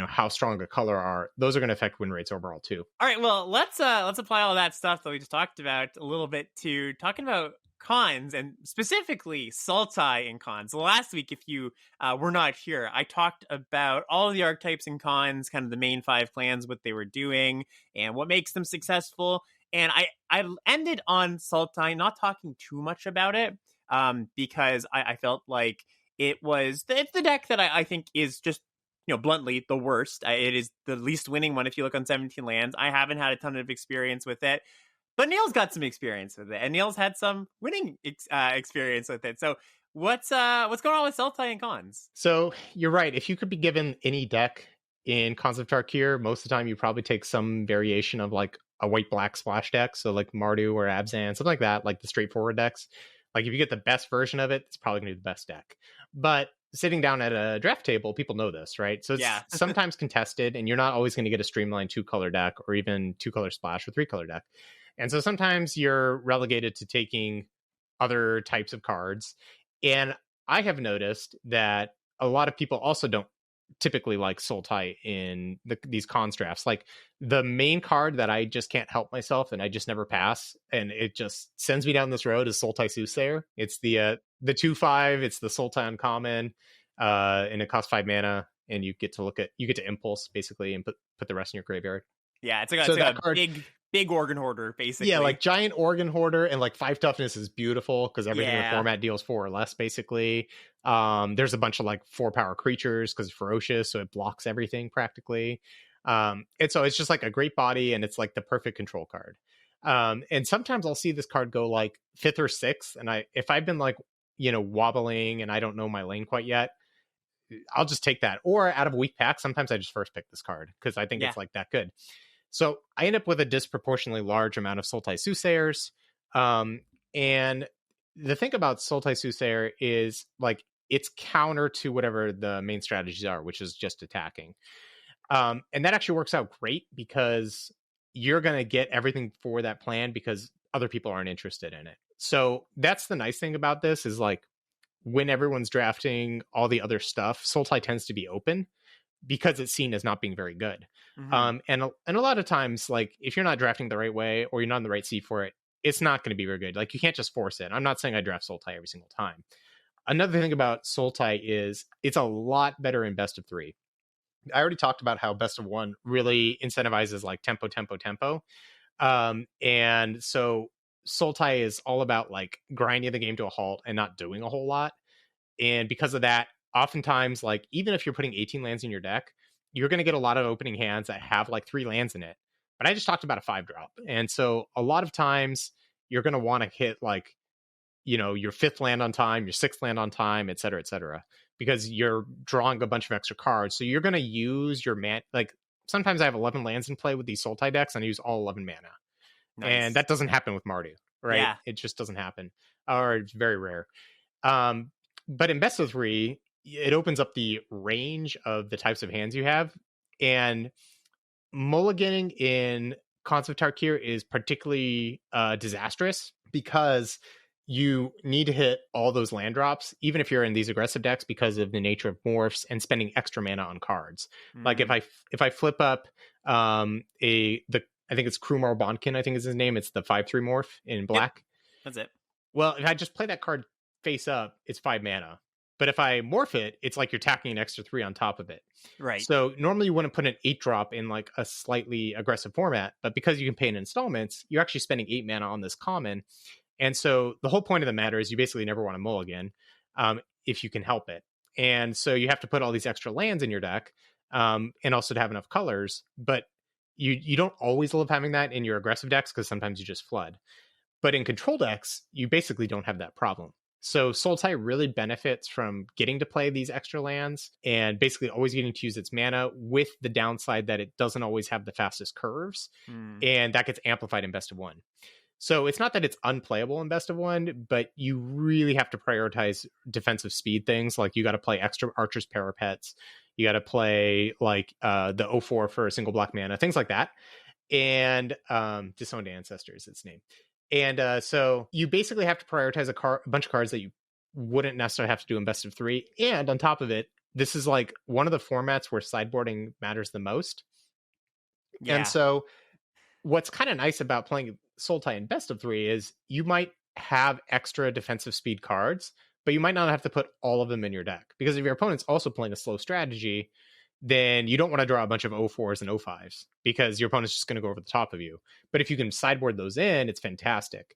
how strong a color are. Those are going to affect win rates overall too. All right, well, let's apply all that stuff that we just talked about a little bit to talking about cons, and specifically Sultai in cons. Last week, if you were not here, I talked about all of the archetypes and cons, kind of the main 5 clans, what they were doing, and what makes them successful. And I ended on Sultai, not talking too much about it, because I felt like it's the deck that I think is just, bluntly the worst. It is the least winning one if you look on 17 lands. I haven't had a ton of experience with it, but Neal's got some experience with it, and Neal's had some winning experience with it. So what's going on with Sultai and cons? So you're right. If you could be given any deck in Cons of Tarkir, most of the time you probably take some variation of like a white-black splash deck. So like Mardu or Abzan, something like that, like the straightforward decks. Like if you get the best version of it, it's probably going to be the best deck. But sitting down at a draft table, people know this, right? So it's sometimes contested, and you're not always going to get a streamlined 2-color deck or even 2-color splash or 3-color deck. And so sometimes you're relegated to taking other types of cards. And I have noticed that a lot of people also don't typically like Sultai in these cons drafts. Like the main card that I just can't help myself and I just never pass, and it just sends me down this road, is Sultai Soothsayer. It's the 2/5. It's the Sultai Uncommon. and it costs 5 mana, and you get to impulse basically and put the rest in your graveyard. Yeah, it's like So it's like that a card, big organ hoarder, basically. yeah, like giant organ hoarder, and like 5 toughness is beautiful because everything in the Yeah. format deals 4 or less basically. There's a bunch of like 4 power creatures because it's ferocious, so it blocks everything practically. And so it's just like a great body, and it's like the perfect control card. And sometimes I'll see this card go like 5th or 6th, and if I've been like, wobbling and I don't know my lane quite yet, I'll just take that. Or out of a weak pack, sometimes I just first pick this card because I think Yeah. it's like that good. So I end up with a disproportionately large amount of Sultai Soothsayers. And the thing about Sultai Soothsayer is like it's counter to whatever the main strategies are, which is just attacking. And that actually works out great because you're going to get everything for that plan because other people aren't interested in it. So that's the nice thing about this is like when everyone's drafting all the other stuff, Sultai tends to be open because it's seen as not being very good. Mhm. And a lot of times, like if you're not drafting the right way or you're not in the right seat for it, it's not going to be very good. Like you can't just force it. I'm not saying I draft Sultai every single time. Another thing about Sultai is it's a lot better in best of 3. I already talked about how best of 1 really incentivizes like tempo, tempo, tempo. And so Sultai is all about like grinding the game to a halt and not doing a whole lot. And because of that, oftentimes, like even if you're putting 18 lands in your deck, you're going to get a lot of opening hands that have like 3 lands in it. But I just talked about a 5-drop. And so a lot of times you're going to want to hit like, your 5th land on time, your 6th land on time, et cetera, because you're drawing a bunch of extra cards. So you're going to use your like sometimes I have 11 lands in play with these Sultai decks and I use all 11 mana. Nice. And that doesn't happen with Mardu, right? Yeah. It just doesn't happen, or it's very rare. But in best of 3, it opens up the range of the types of hands you have. And mulliganing in Khans of Tarkir is particularly disastrous because you need to hit all those land drops, even if you're in these aggressive decks, because of the nature of morphs and spending extra mana on cards. Like if I flip up I think it's Krumar Bonkin, I think is his name. It's the 5/3 morph in black. Yep. That's it. Well, if I just play that card face up, it's 5 mana. But if I morph it, it's like you're tacking an extra 3 on top of it. Right. So normally you wouldn't put an 8-drop in like a slightly aggressive format, but because you can pay in installments, you're actually spending 8 mana on this common. And so the whole point of the matter is you basically never want to mulligan if you can help it. And so you have to put all these extra lands in your deck and also to have enough colors. But you don't always love having that in your aggressive decks because sometimes you just flood. But in control decks, you basically don't have that problem. So Sultai really benefits from getting to play these extra lands and basically always getting to use its mana, with the downside that it doesn't always have the fastest curves. And that gets amplified in best of 1. So it's not that it's unplayable in best of 1, but you really have to prioritize defensive speed things. Like you got to play extra Archer's Parapets. You got to play like the 0/4 for a single black mana, things like that. And Disowned Ancestors, its name. And so you basically have to prioritize a bunch of cards that you wouldn't necessarily have to do in best of 3. And on top of it, this is like one of the formats where sideboarding matters the most. Yeah. And so what's kind of nice about playing Sultai in best of 3 is you might have extra defensive speed cards, but you might not have to put all of them in your deck. Because if your opponent's also playing a slow strategy, then you don't want to draw a bunch of 0/4s and 0/5s because your opponent's just going to go over the top of you. But if you can sideboard those in, it's fantastic.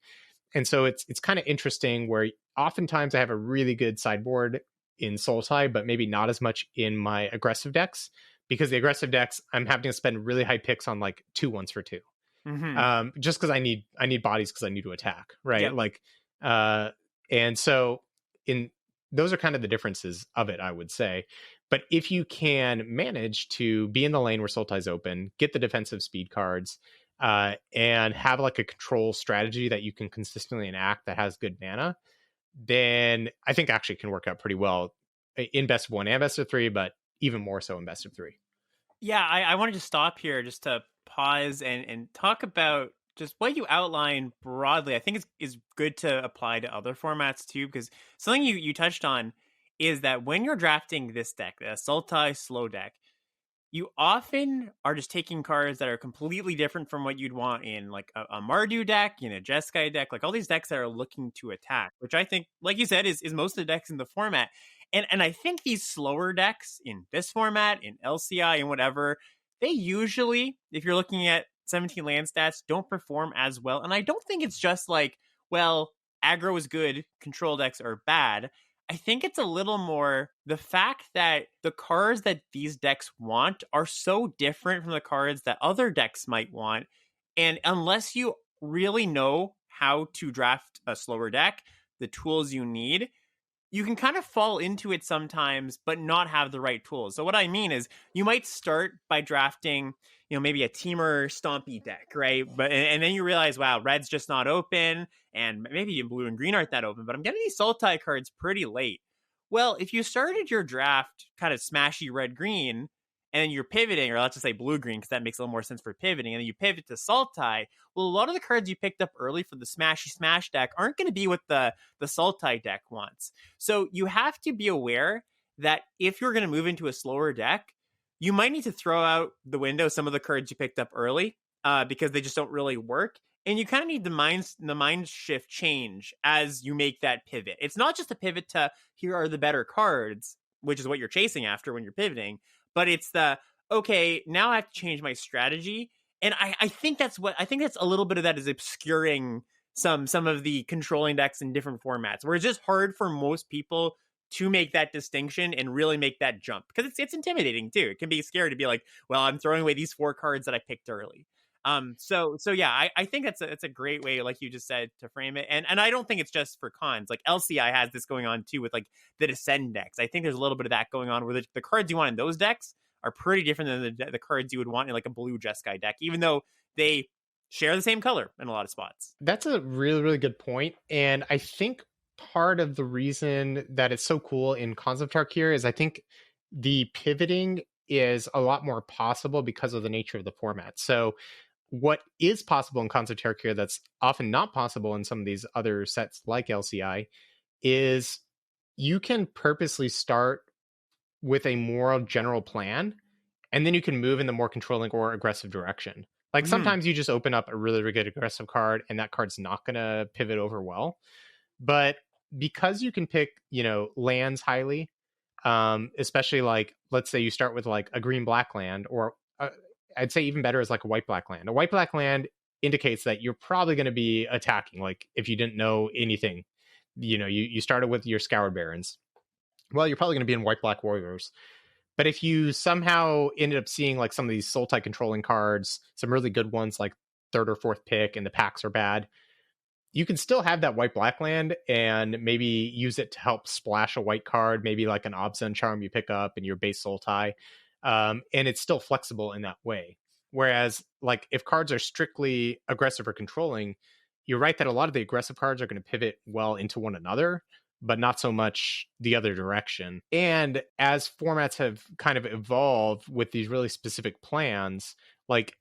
And so it's kind of interesting where oftentimes I have a really good sideboard in Sultai, but maybe not as much in my aggressive decks, because the aggressive decks, I'm having to spend really high picks on like 2/1s for 2. Just because I need bodies because I need to attack, right? Yep. Like, and so those are kind of the differences of it, I would say. But if you can manage to be in the lane where Sultai's open, get the defensive speed cards, and have like a control strategy that you can consistently enact that has good mana, then I think actually it can work out pretty well in best of 1 and best of 3, but even more so in best of 3. Yeah, I wanted to stop here just to pause and talk about just what you outline broadly. I think is good to apply to other formats too, because something you touched on is that when you're drafting this deck, the Sultai slow deck, you often are just taking cards that are completely different from what you'd want in like a Mardu deck, a Jeskai deck, like all these decks that are looking to attack, which I think, like you said, is most of the decks in the format. And I think these slower decks in this format, in LCI and whatever, they usually, if you're looking at 17 land stats, don't perform as well. And I don't think it's just like, well, aggro is good, control decks are bad. I think it's a little more the fact that the cards that these decks want are so different from the cards that other decks might want. And unless you really know how to draft a slower deck, the tools you need, you can kind of fall into it sometimes, but not have the right tools. So what I mean is you might start by drafting, maybe a Teamer Stompy deck, right? But and then you realize, wow, red's just not open, and maybe blue and green aren't that open, but I'm getting these Sultai cards pretty late. Well, if you started your draft kind of smashy red-green, and then you're pivoting, or let's just say blue-green, because that makes a little more sense for pivoting, and then you pivot to Sultai, well, a lot of the cards you picked up early for the smashy smash deck aren't going to be what the Sultai deck wants. So you have to be aware that if you're going to move into a slower deck, you might need to throw out the window some of the cards you picked up early because they just don't really work. And you kind of need the mind shift change as you make that pivot. It's not just a pivot to here are the better cards, which is what you're chasing after when you're pivoting, but it's okay, now I have to change my strategy. And I think that's a little bit of that is obscuring some of the controlling decks in different formats, where it's just hard for most people to make that distinction and really make that jump, because it's intimidating too. It can be scary to be like, well, I'm throwing away these 4 cards that I picked early. So yeah, I think it's a great way, like you just said, to frame it. And I don't think it's just for cons. Like LCI has this going on too with like the Descend decks. I think there's a little bit of that going on where the cards you want in those decks are pretty different than the cards you would want in like a blue Jeskai deck, even though they share the same color in a lot of spots. That's a really, really good point. And I think part of the reason that it's so cool in Concept Arc here is I think the pivoting is a lot more possible because of the nature of the format. So what is possible in Concept Arc here that's often not possible in some of these other sets like LCI is you can purposely start with a more general plan, and then you can move in the more controlling or aggressive direction. Like sometimes you just open up a really, really good aggressive card and that card's not going to pivot over well. But because you can pick, lands highly, especially like, let's say you start with like a green black land, or I'd say even better is like a white black land. A white black land indicates that you're probably going to be attacking. Like if you didn't know anything, you started with your Scoured Barons. Well, you're probably going to be in white black warriors. But if you somehow ended up seeing like some of these Sultai controlling cards, some really good ones like 3rd or 4th pick, and the packs are bad, you can still have that white black land and maybe use it to help splash a white card, maybe like an Obsun Charm you pick up in your base Sultai. And it's still flexible in that way. Whereas like if cards are strictly aggressive or controlling, you're right that a lot of the aggressive cards are going to pivot well into one another, but not so much the other direction. And as formats have kind of evolved with these really specific plans, like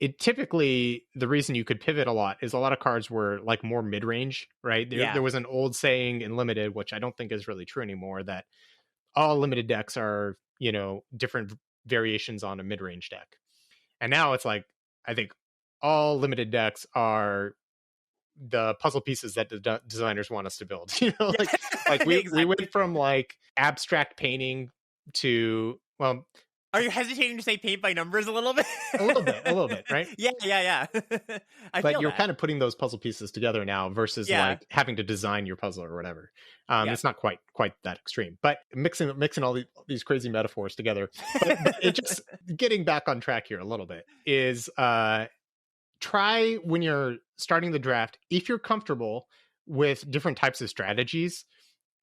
it typically, the reason you could pivot a lot is a lot of cards were like more mid-range, right? There was an old saying in Limited, which I don't think is really true anymore, that all Limited decks are, different variations on a mid-range deck. And now it's like, I think all Limited decks are the puzzle pieces that the designers want us to build. Like we went from like abstract painting to, well, are you hesitating to say paint by numbers a little bit? a little bit, right? Yeah. But you're kind of putting those puzzle pieces together now versus like having to design your puzzle or whatever. It's not quite that extreme, but mixing all these crazy metaphors together. But it just getting back on track here a little bit is try when you're starting the draft, if you're comfortable with different types of strategies,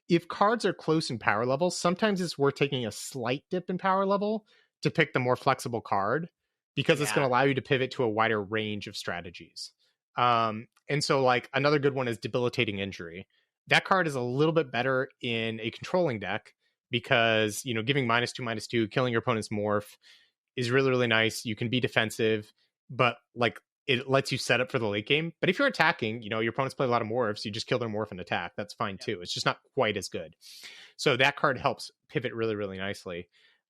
if cards are close in power level, sometimes it's worth taking a slight dip in power level to pick the more flexible card, because it's going to allow you to pivot to a wider range of strategies. And so like another good one is Debilitating Injury. That card is a little bit better in a controlling deck because, giving -2/-2, killing your opponent's morph is really, really nice. You can be defensive, but like it lets you set up for the late game. But if you're attacking, your opponents play a lot of morphs, you just kill their morph and attack. That's fine too. It's just not quite as good. So that card helps pivot really, really nicely.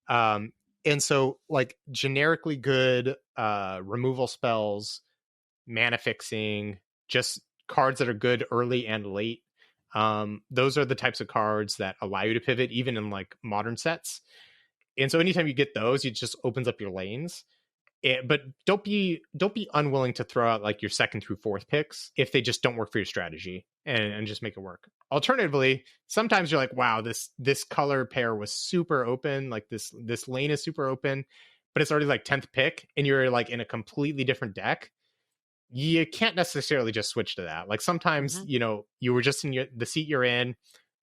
And so like generically good removal spells, mana fixing, just cards that are good early and late. Those are the types of cards that allow you to pivot, even in like modern sets. And so anytime you get those, it just opens up your lanes. But don't be unwilling to throw out like your second through fourth picks if they just don't work for your strategy, and just make it work. Alternatively, sometimes you're like, wow, this color pair was super open, like this lane is super open, but it's already like 10th pick and you're like in a completely different deck. You can't necessarily just switch to that. Like sometimes, you were just in the seat you're in,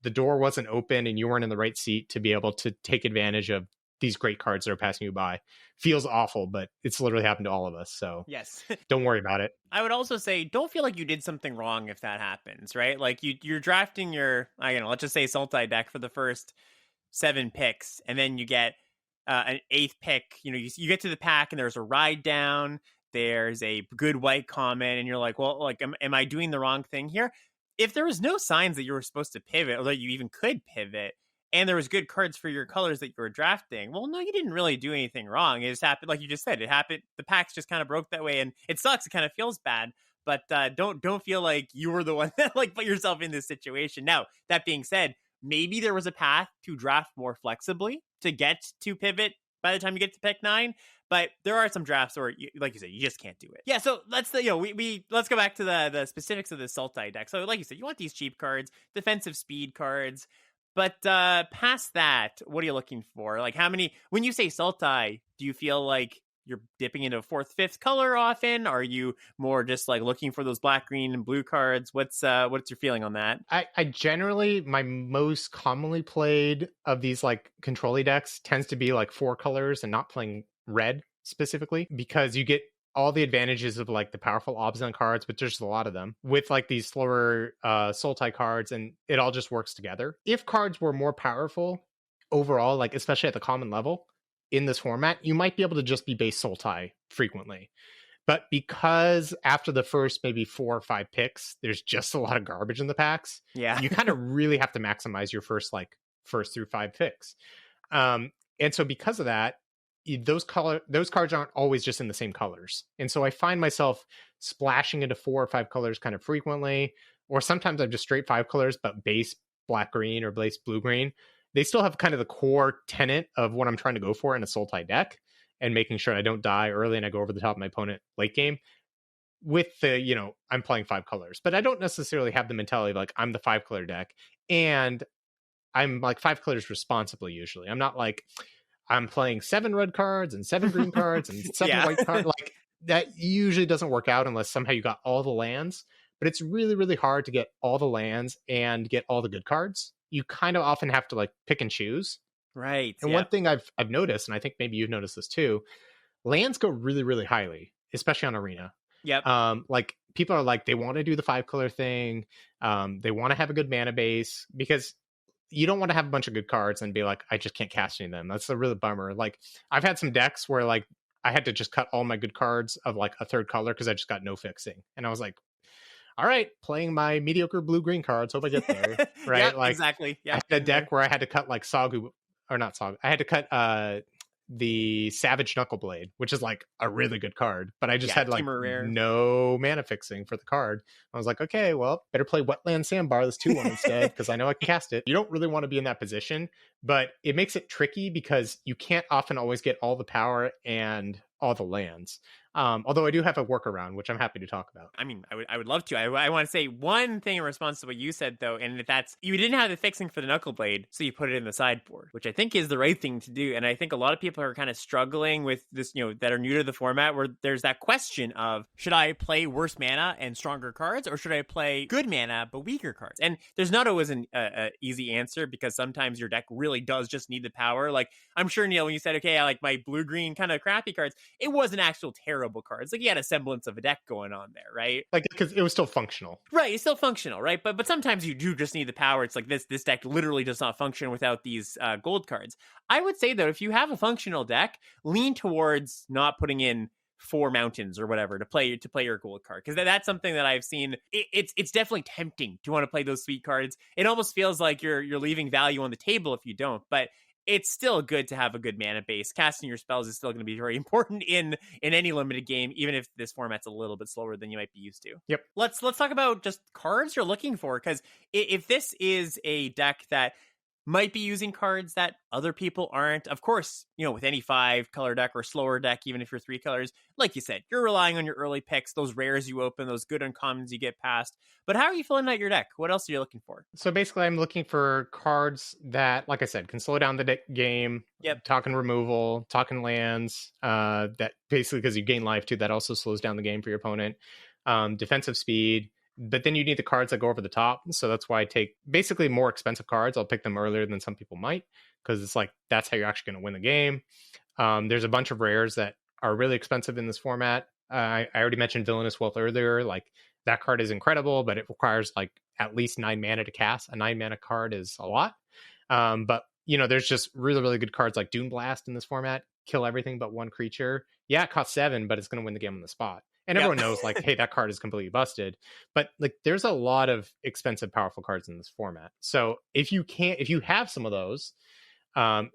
the door wasn't open and you weren't in the right seat to be able to take advantage of these great cards that are passing you by. Feels awful, but it's literally happened to all of us. So Yes. don't worry about it. I would also say don't feel like you did something wrong if that happens, right? Like you're drafting your, I don't know, let's just say Sultai deck for the first 7 picks, and then you get an 8th pick. You get to the pack and there's a ride down, there's a good white common, and you're like, well, like, am I doing the wrong thing here? If there was no signs that you were supposed to pivot or that you even could pivot, and there was good cards for your colors that you were drafting, well, no, you didn't really do anything wrong. It just happened, like you just said, it happened. The packs just kind of broke that way, and it sucks. It kind of feels bad, but don't feel like you were the one that like put yourself in this situation. Now, that being said, maybe there was a path to draft more flexibly to get to pivot by the time you get to pick 9. But there are some drafts where, like you said, you just can't do it. Yeah, so let's let's go back to the specifics of the Sultai deck. So, like you said, you want these cheap cards, defensive speed cards. But past that, what are you looking for? Like, how many? When you say Sultai, do you feel like you're dipping into a 4th, 5th color often? Are you more just like looking for those black, green, and blue cards? What's your feeling on that? I generally, my most commonly played of these like control decks tends to be like 4 colors and not playing red specifically, because you get all the advantages of like the powerful Obzon cards, but there's a lot of them with like these slower Sultai cards, and it all just works together. If cards were more powerful overall, like especially at the common level in this format, you might be able to just be base Sultai frequently. But because after the first maybe 4 or 5 picks, there's just a lot of garbage in the packs. Yeah. You kind of really have to maximize your first through 5 picks. And so because of that, those cards aren't always just in the same colors. And so I find myself splashing into 4 or 5 colors kind of frequently, or sometimes I'm just straight 5 colors, but base black green or base blue green. They still have kind of the core tenet of what I'm trying to go for in a Sultai deck, and making sure I don't die early and I go over the top of my opponent late game with the, I'm playing 5 colors, but I don't necessarily have the mentality of like, I'm the 5 color deck and I'm like 5 colors responsibly. Usually I'm not like, I'm playing 7 red cards and 7 green cards and 7 white cards. Like that usually doesn't work out unless somehow you got all the lands, but it's really, really hard to get all the lands and get all the good cards. You kind of often have to like pick and choose. Right. And one thing I've noticed, and I think maybe you've noticed this too, lands go really, really highly, especially on Arena. Yep. Like people are like, they want to do the 5 color thing. They want to have a good mana base, because you don't want to have a bunch of good cards and be like, I just can't cast any of them. That's a really bummer. Like I've had some decks where like I had to just cut all my good cards of like a 3rd color because I just got no fixing. And I was like, all right, playing my mediocre blue-green cards. Hope I get there. Right. Yep, like exactly. Yeah. I had a deck where I had to cut like Sagu, or not Sagu. I had to cut the Savage Knuckleblade, which is like a really good card, but I just had like no mana fixing for the card. I was like, okay, well, better play Wetland Sandbar, this 2/1 instead, because I know I can cast it. You don't really want to be in that position, but it makes it tricky because you can't often always get all the power and all the lands. Although I do have a workaround, which I'm happy to talk about. I mean, I would love to. I want to say one thing in response to what you said, though, and that's you didn't have the fixing for the Knuckleblade, so you put it in the sideboard, which I think is the right thing to do. And I think a lot of people are kind of struggling with this, that are new to the format, where there's that question of, should I play worse mana and stronger cards, or should I play good mana but weaker cards? And there's not always an easy answer, because sometimes your deck really does just need the power. Like, I'm sure, Neal, when you said, okay, I like my blue-green kind of crappy cards, it wasn't actual terrible cards. Like, you had a semblance of a deck going on there, right? Like, because it was still functional. Right, it's still functional, right? But sometimes you do just need the power. It's like this deck literally does not function without these gold cards. I would say, though, if you have a functional deck, lean towards not putting in 4 mountains or whatever to play your gold card, because that's something that I've seen. It's definitely tempting to want to play those sweet cards. It almost feels like you're leaving value on the table if you don't. But it's still good to have a good mana base. Casting your spells is still going to be very important in any limited game, even if this format's a little bit slower than you might be used to. Yep. Let's talk about just cards you're looking for, because if this is a deck that might be using cards that other people aren't. Of course, with any 5-color deck or slower deck, even if you're 3 colors, like you said, you're relying on your early picks, those rares you open, those good uncommons you get past. But how are you filling out your deck? What else are you looking for? So basically, I'm looking for cards that, like I said, can slow down the game. Yep. Talking removal, talking lands. That basically, because you gain life too, that also slows down the game for your opponent. Defensive speed. But then you need the cards that go over the top. So that's why I take basically more expensive cards. I'll pick them earlier than some people might, because it's like that's how you're actually going to win the game. There's a bunch of rares that are really expensive in this format. I already mentioned Villainous Wealth earlier. Like, that card is incredible, but it requires like at least 9 mana to cast. A 9 mana card is a lot. But there's just really, really good cards like Dune Blast in this format. Kill everything but one creature. Yeah, it costs 7, but it's going to win the game on the spot. And everyone knows, like, hey, that card is completely busted. But like, there's a lot of expensive, powerful cards in this format. So if you have some of those,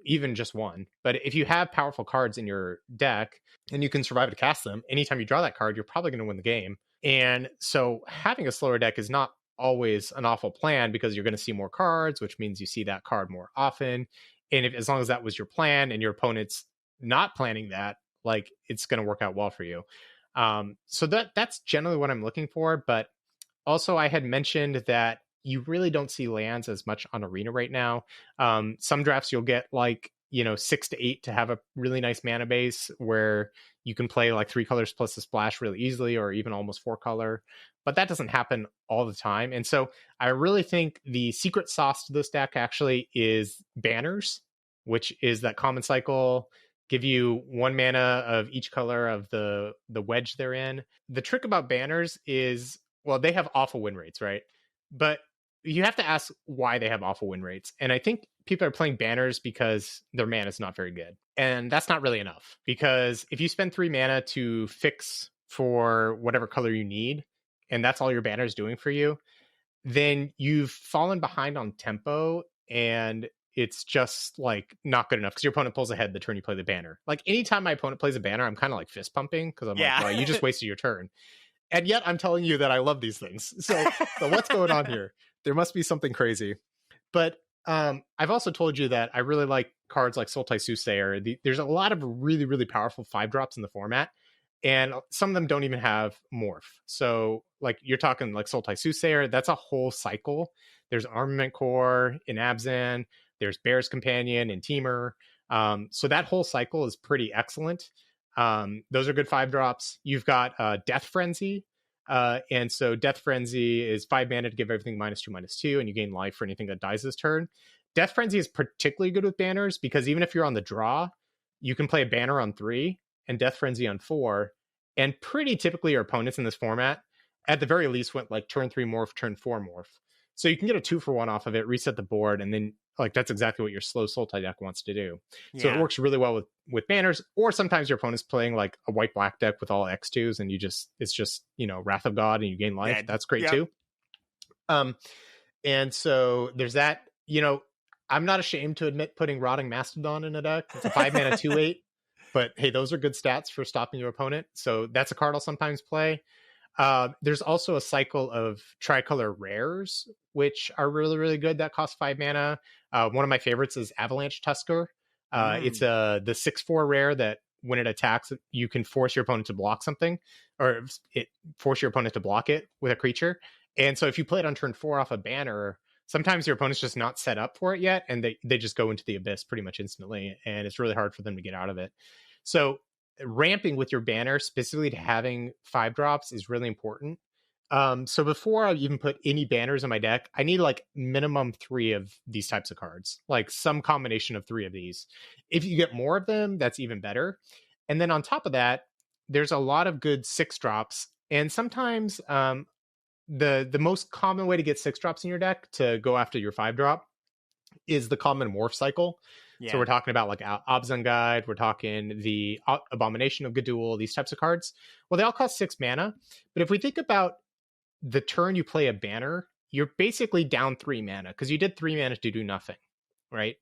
even just one, but if you have powerful cards in your deck and you can survive to cast them, anytime you draw that card, you're probably going to win the game. And so having a slower deck is not always an awful plan, because you're going to see more cards, which means you see that card more often. And as long as that was your plan and your opponent's not planning that, like, it's going to work out well for you. So that's generally what I'm looking for. But also, I had mentioned that you really don't see lands as much on Arena right now. Some drafts you'll get like 6 to 8 to have a really nice mana base where you can play like 3 colors plus a splash really easily, or even almost 4 color. But that doesn't happen all the time. And so I really think the secret sauce to this deck actually is banners, which is that common cycle. Give you 1 mana of each color of the wedge they're in. The trick about banners is, well, they have awful win rates, right? But you have to ask why they have awful win rates. And I think people are playing banners because their mana is not very good. And that's not really enough, because if you spend 3 mana to fix for whatever color you need, and that's all your banner is doing for you, then you've fallen behind on tempo, and it's just like not good enough, because your opponent pulls ahead the turn you play the banner. Like, anytime my opponent plays a banner, I'm kind of like fist pumping, because I'm like, well, you just wasted your turn. And yet I'm telling you that I love these things. So what's going on here? There must be something crazy. But I've also told you that I really like cards like Sultai Soothsayer. There's a lot of really, really powerful 5-drops in the format, and some of them don't even have morph. So like, you're talking like Sultai Soothsayer, that's a whole cycle. There's Armament Core in Abzan, there's Bear's Companion in Temur. So that whole cycle is pretty excellent. Those are good 5-drops. You've got Death Frenzy. And so Death Frenzy is 5 mana to give everything -2/-2, and you gain life for anything that dies this turn. Death Frenzy is particularly good with banners, because even if you're on the draw, you can play a banner on 3 and Death Frenzy on 4. And pretty typically your opponents in this format, at the very least, went like turn 3 morph, turn 4 morph. So you can get a 2-for-1 off of it, reset the board, and then like, that's exactly what your slow Sultai deck wants to do. So it works really well with banners. Or sometimes your opponent's playing like a white-black deck with all X2s, and it's just Wrath of God, and you gain life. That's great too. And so there's that. I'm not ashamed to admit putting Rotting Mastodon in a deck. It's a 5 mana 2/8. But hey, those are good stats for stopping your opponent. So that's a card I'll sometimes play. There's also a cycle of tricolor rares, which are really, really good. That cost 5 mana. One of my favorites is Avalanche Tusker. It's the 6/4 rare that when it attacks, you can force your opponent to block something, or force your opponent to block it with a creature. And so if you play it on turn 4 off a banner, sometimes your opponent's just not set up for it yet, and they just go into the abyss pretty much instantly, and it's really hard for them to get out of it. So ramping with your banner, specifically to having 5-drops, is really important. So before I even put any banners in my deck, I need like minimum 3 of these types of cards, like some combination of 3 of these. If you get more of them, that's even better. And then on top of that, there's a lot of good 6-drops, and sometimes the most common way to get 6-drops in your deck to go after your 5-drop is the common morph cycle. So we're talking about like Abzan Guide, we're talking the Abomination of Gadul, these types of cards. Well, they all cost 6 mana, but if we think about the turn you play a banner, you're basically down 3 mana, because you did 3 mana to do nothing, right?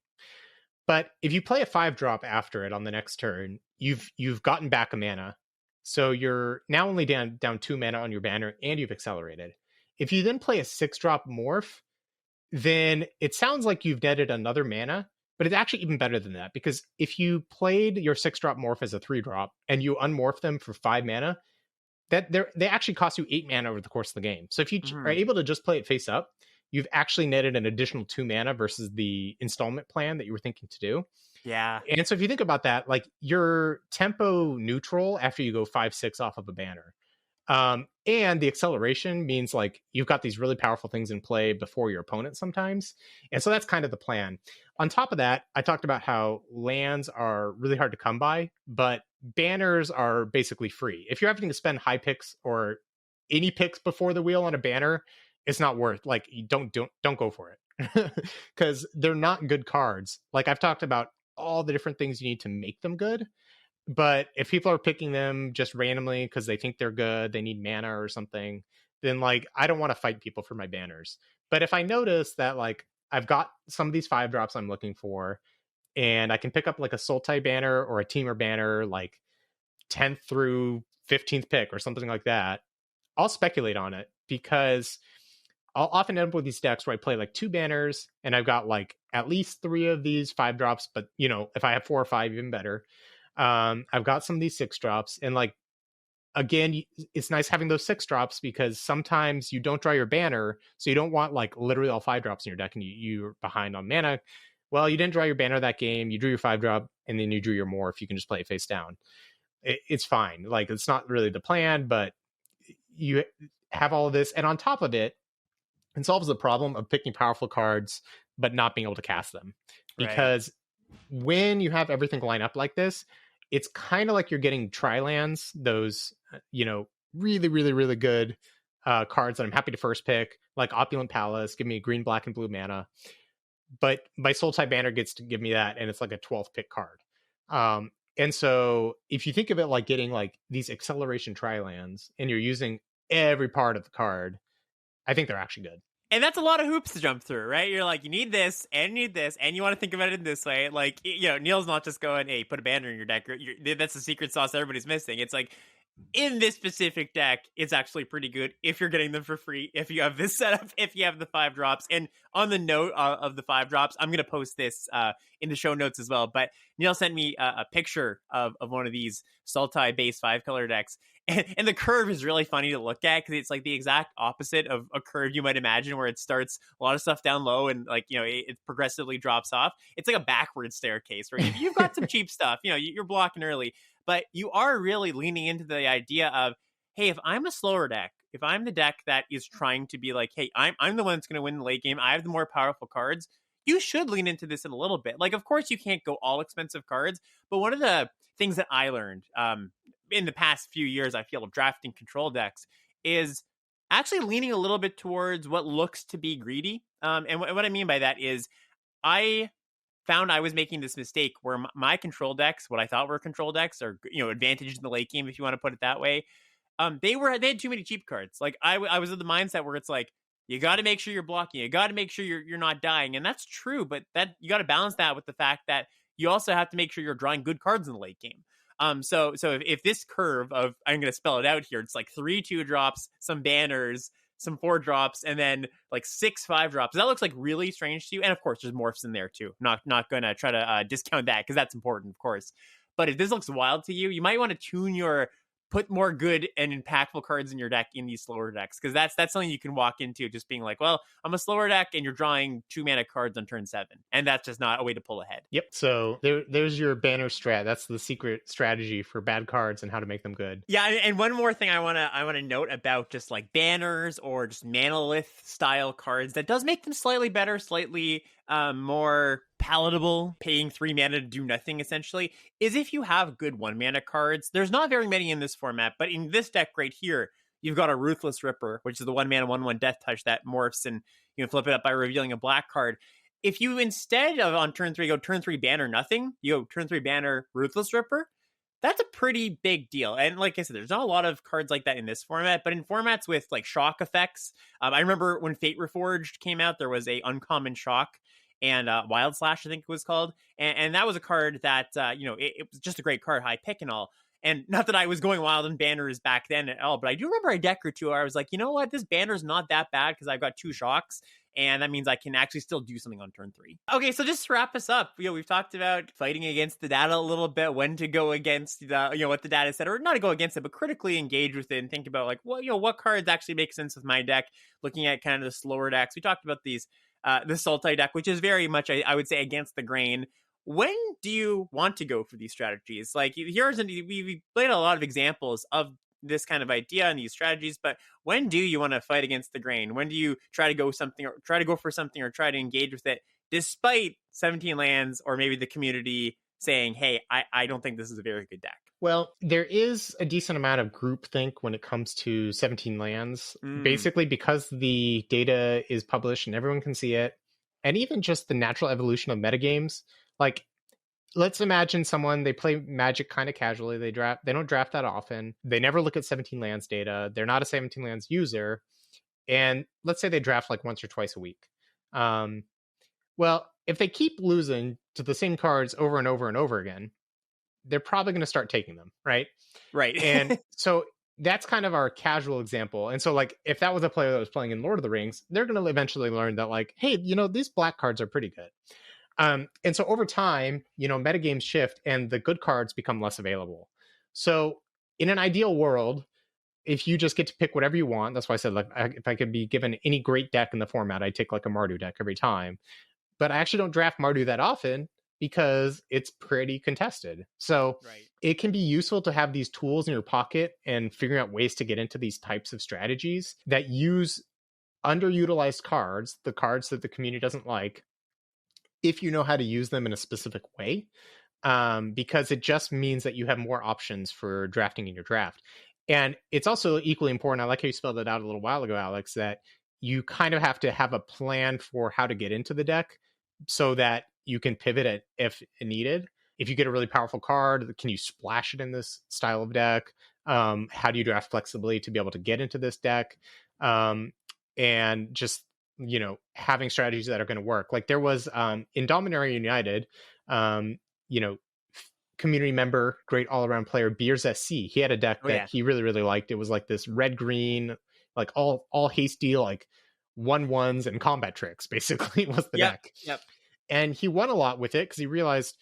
But if you play a 5-drop after it on the next turn, you've gotten back a mana. So you're now only down 2 mana on your banner, and you've accelerated. If you then play a 6-drop morph, then it sounds like you've netted another mana, but it's actually even better than that, because if you played your 6-drop morph as a 3-drop and you unmorph them for 5 mana, they actually cost you 8 mana over the course of the game. So if you are able to just play it face up, you've actually netted an additional 2 mana versus the installment plan that you were thinking to do. Yeah. And so if you think about that, like, you're tempo neutral after you go 5-6 off of a banner. And the acceleration means like you've got these really powerful things in play before your opponent sometimes. And so that's kind of the plan. On top of that, I talked about how lands are really hard to come by, but banners are basically free. If you're having to spend high picks or any picks before the wheel on a banner, it's not worth, like, you don't go for it. Because they're not good cards. Like, I've talked about all the different things you need to make them good. But if people are picking them just randomly because they think they're good, they need mana or something, then, like, I don't want to fight people for my banners. But if I notice that, like, I've got some of these 5-drops I'm looking for, and I can pick up like a Sultai banner or a Teamer banner, like 10th through 15th pick or something like that, I'll speculate on it, because I'll often end up with these decks where I play like 2 banners and I've got like at least 3 of these 5-drops, but if I have 4 or 5, even better. I've got some of these 6-drops, and, like, again, it's nice having those 6-drops because sometimes you don't draw your banner, so you don't want like literally all 5-drops in your deck and you're behind on mana. Well, you didn't draw your banner that game, you drew your 5-drop, and then you drew your morph. You can just play it face down. It's fine. Like, it's not really the plan, but you have all of this, and on top of it, it solves the problem of picking powerful cards but not being able to cast them. Because when you have everything line up like this, it's kind of like you're getting tri-lands, those really, really, really good cards that I'm happy to first pick, like Opulent Palace, give me green, black, and blue mana. But my Sultai banner gets to give me that, and it's like a 12th pick card. And so if you think of it like getting like these acceleration tri-lands, and you're using every part of the card, I think they're actually good. And that's a lot of hoops to jump through, right? You're like, you need this, and you need this, and you want to think about it in this way. Like, Neal's not just going, hey, put a banner in your deck. That's the secret sauce everybody's missing. It's like, in this specific deck, it's actually pretty good if you're getting them for free, if you have this setup, if you have the 5-drops. And on the note of the 5-drops, I'm going to post this in the show notes as well. But Neal sent me a picture of one of these Sultai-based 5-color decks. And the curve is really funny to look at, because it's like the exact opposite of a curve you might imagine, where it starts a lot of stuff down low and, like, it progressively drops off. It's like a backward staircase, where you've got some cheap stuff, you're blocking early, but you are really leaning into the idea of, hey, if I'm a slower deck, if I'm the deck that is trying to be like, hey, I'm the one that's going to win the late game, I have the more powerful cards, you should lean into this in a little bit. Like, of course, you can't go all expensive cards, but one of the things that I learned in the past few years, I feel, of drafting control decks, is actually leaning a little bit towards what looks to be greedy. And what I mean by that is, I found I was making this mistake where my control decks, what I thought were control decks, or advantage in the late game, if you want to put it that way, they had too many cheap cards. Like, I was in the mindset where it's like, you got to make sure you're blocking, you got to make sure you're not dying, and that's true. But that you got to balance that with the fact that you also have to make sure you're drawing good cards in the late game. So if this curve of, I'm going to spell it out here, it's like 3 2-drops, some banners, some 4-drops, and then like 6 5-drops. That looks like really strange to you. And of course, there's morphs in there too. Not going to try to discount that, because that's important, of course. But if this looks wild to you, you might want to put more good and impactful cards in your deck in these slower decks, because that's something you can walk into just being like, well, I'm a slower deck, and you're drawing 2 mana cards on turn 7, and that's just not a way to pull ahead. Yep. So there's your banner strat. That's the secret strategy for bad cards and how to make them good. Yeah, and one more thing I want to note about just like banners or just manolith style cards that does make them slightly better, slightly more palatable, paying 3 mana to do nothing, essentially, is if you have good 1 mana cards. There's not very many in this format, but in this deck right here, you've got a Ruthless Ripper, which is the 1 mana 1/1 death touch that morphs, and you can flip it up by revealing a black card. If you, instead of on turn 3, go turn 3 banner nothing, you go turn 3 banner Ruthless Ripper, that's a pretty big deal. And like I said, there's not a lot of cards like that in this format, but in formats with like shock effects, I remember when Fate Reforged came out, there was a uncommon shock, and Wild Slash, I think it was called. And that was a card that, it was just a great card, high pick and all. And not that I was going wild on banners back then at all, but I do remember a deck or two where I was like, you know what, this banner's not that bad because I've got 2 shocks. And that means I can actually still do something on turn 3. Okay, so just to wrap us up, we've talked about fighting against the data a little bit, when to go against the, what the data said, or not to go against it, but critically engage with it and think about like, well, what cards actually make sense with my deck, looking at kind of the slower decks. We talked about the Sultai deck, which is very much, I would say, against the grain. When do you want to go for these strategies? Like, we played a lot of examples of this kind of idea and these strategies, but when do you want to fight against the grain? When do you try to go for something or try to engage with it despite 17 lands or maybe the community saying, hey, I don't think this is a very good deck? Well, there is a decent amount of groupthink when it comes to 17 lands, basically because the data is published and everyone can see it. And even just the natural evolution of metagames. Like, let's imagine someone, they play Magic kind of casually. They don't draft that often. They never look at 17 lands data. They're not a 17 lands user. And let's say they draft like once or twice a week. Well, if they keep losing to the same cards over and over and over again, they're probably going to start taking them, right? Right. And so that's kind of our casual example. And so, like, if that was a player that was playing in Lord of the Rings, they're going to eventually learn that, like, hey, these black cards are pretty good. And so over time, metagames shift and the good cards become less available. So in an ideal world, if you just get to pick whatever you want, that's why I said, like, if I could be given any great deck in the format, I'd take like a Mardu deck every time. But I actually don't draft Mardu that often because it's pretty contested. So It can be useful to have these tools in your pocket and figuring out ways to get into these types of strategies that use underutilized cards, the cards that the community doesn't like, if you know how to use them in a specific way, because it just means that you have more options for drafting in your draft. And it's also equally important, I like how you spelled it out a little while ago, Alex, that you kind of have to have a plan for how to get into the deck so that you can pivot it if needed. If you get a really powerful card, can you splash it in this style of deck? How do you draft flexibly to be able to get into this deck? And just, having strategies that are going to work. Like there was in Dominaria United, community member, great all-around player, Beers SC. He had a deck that he really, really liked. It was like this red-green, like all haste deal, like 1/1s and combat tricks, basically, was the deck. Yep. And he won a lot with it because he realized,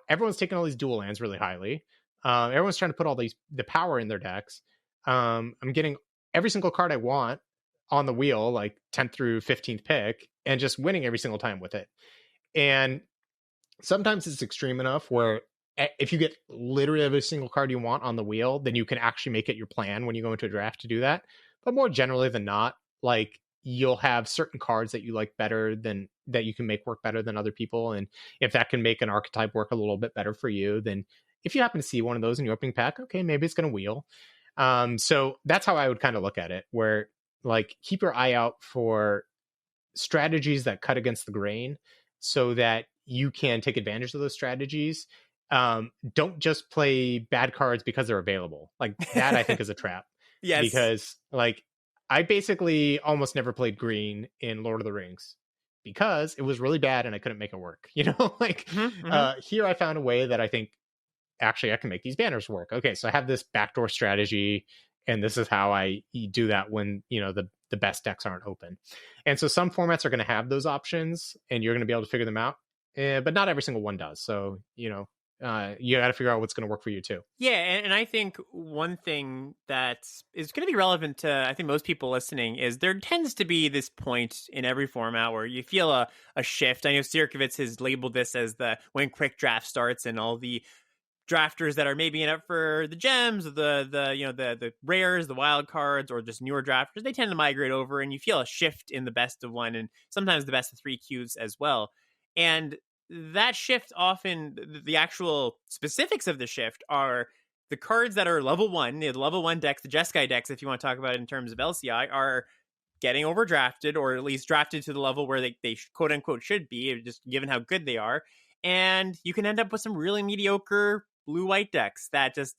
everyone's taking all these dual lands really highly. Everyone's trying to put all the power in their decks. I'm getting every single card I want on the wheel, like 10th through 15th pick, and just winning every single time with it. And sometimes it's extreme enough where if you get literally every single card you want on the wheel, then you can actually make it your plan when you go into a draft to do that. But more generally than not, like, you'll have certain cards that you like better than that you can make work better than other people. And if that can make an archetype work a little bit better for you, then if you happen to see one of those in your opening pack, okay, maybe it's going to wheel. So that's how I would kind of look at it, where like keep your eye out for strategies that cut against the grain so that you can take advantage of those strategies. Don't just play bad cards because they're available. Like that I think is a trap. Yes. Because like I basically almost never played green in Lord of the Rings because it was really bad and I couldn't make it work. Like here I found a way that I think actually I can make these banners work. Okay, so I have this backdoor strategy and this is how I do that when, the best decks aren't open. And so some formats are going to have those options and you're going to be able to figure them out. But not every single one does. So, you got to figure out what's going to work for you too. Yeah, and I think one thing that is going to be relevant to, I think, most people listening is there tends to be this point in every format where you feel a shift. I know Sierkiewicz has labeled this as when quick draft starts and all the drafters that are maybe in it for the gems, the rares, the wild cards, or just newer drafters, they tend to migrate over and you feel a shift in the best of one and sometimes the best of three queues as well. And that shift, often the actual specifics of the shift are the cards that are level 1, the level 1 decks, the Jeskai decks, if you want to talk about it in terms of LCI, are getting overdrafted, or at least drafted to the level where they quote unquote should be, just given how good they are. And you can end up with some really mediocre blue-white decks that just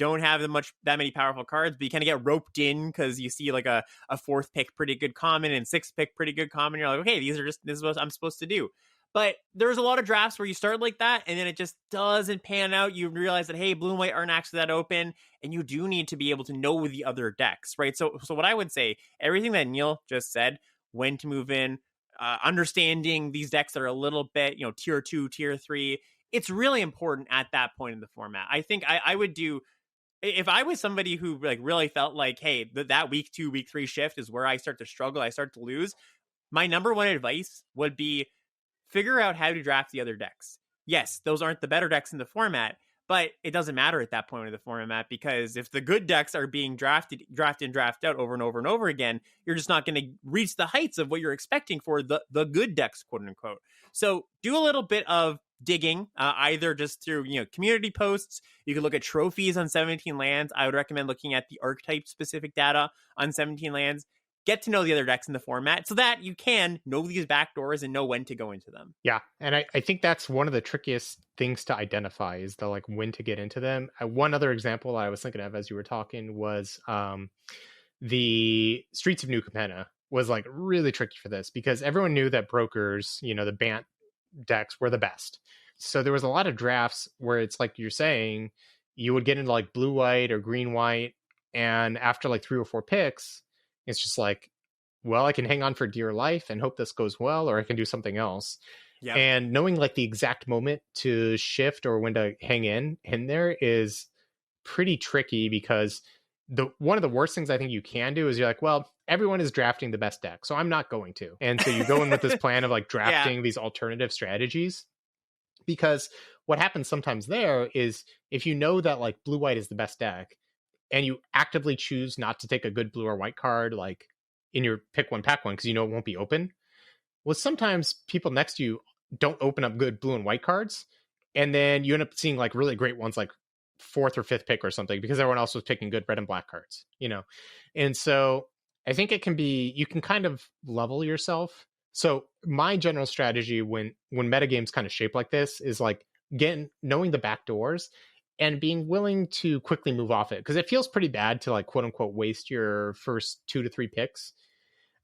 don't have that many powerful cards, but you kind of get roped in because you see like a fourth pick pretty good common and sixth pick pretty good common. You're like, okay, this is what I'm supposed to do. But there's a lot of drafts where you start like that and then it just doesn't pan out. You realize that, hey, blue and white aren't actually that open, and you do need to be able to know the other decks, right? So what I would say, everything that Neal just said, when to move in, understanding these decks that are a little bit, tier 2, tier 3, it's really important at that point in the format. I think I would do, if I was somebody who like really felt like, hey, that week 2, week 3 shift is where I start to struggle, I start to lose, my number one advice would be figure out how to draft the other decks. Yes, those aren't the better decks in the format, but it doesn't matter at that point in the format, because if the good decks are being draft out over and over and over again, you're just not going to reach the heights of what you're expecting for the good decks, quote unquote. So do a little bit of digging, either just through community posts. You can look at trophies on 17 lands. I would recommend looking at the archetype specific data on 17 lands. Get to know the other decks in the format so that you can know these backdoors and know when to go into them. Yeah, and I think that's one of the trickiest things to identify is the like when to get into them. One other example I was thinking of as you were talking was the Streets of New Capenna was like really tricky for this because everyone knew that brokers, the Bant decks were the best. So there was a lot of drafts where it's like you're saying, you would get into like blue white or green white, and after like 3 or 4 picks, it's just like, well, I can hang on for dear life and hope this goes well, or I can do something else. Yep. And knowing like the exact moment to shift or when to hang in there is pretty tricky, because one of the worst things I think you can do is you're like, well, everyone is drafting the best deck, so I'm not going to. And so you go in with this plan of like drafting these alternative strategies, because what happens sometimes there is if you know that like blue white is the best deck and you actively choose not to take a good blue or white card like in your pick one pack one because you know it won't be open, well, sometimes people next to you don't open up good blue and white cards, and then you end up seeing like really great ones like 4th or 5th pick or something because everyone else was picking good red and black cards, and so I think it can be, you can kind of level yourself. So my general strategy when metagames kind of shape like this is like knowing the back doors and being willing to quickly move off it, because it feels pretty bad to like quote unquote waste your first 2 to 3 picks.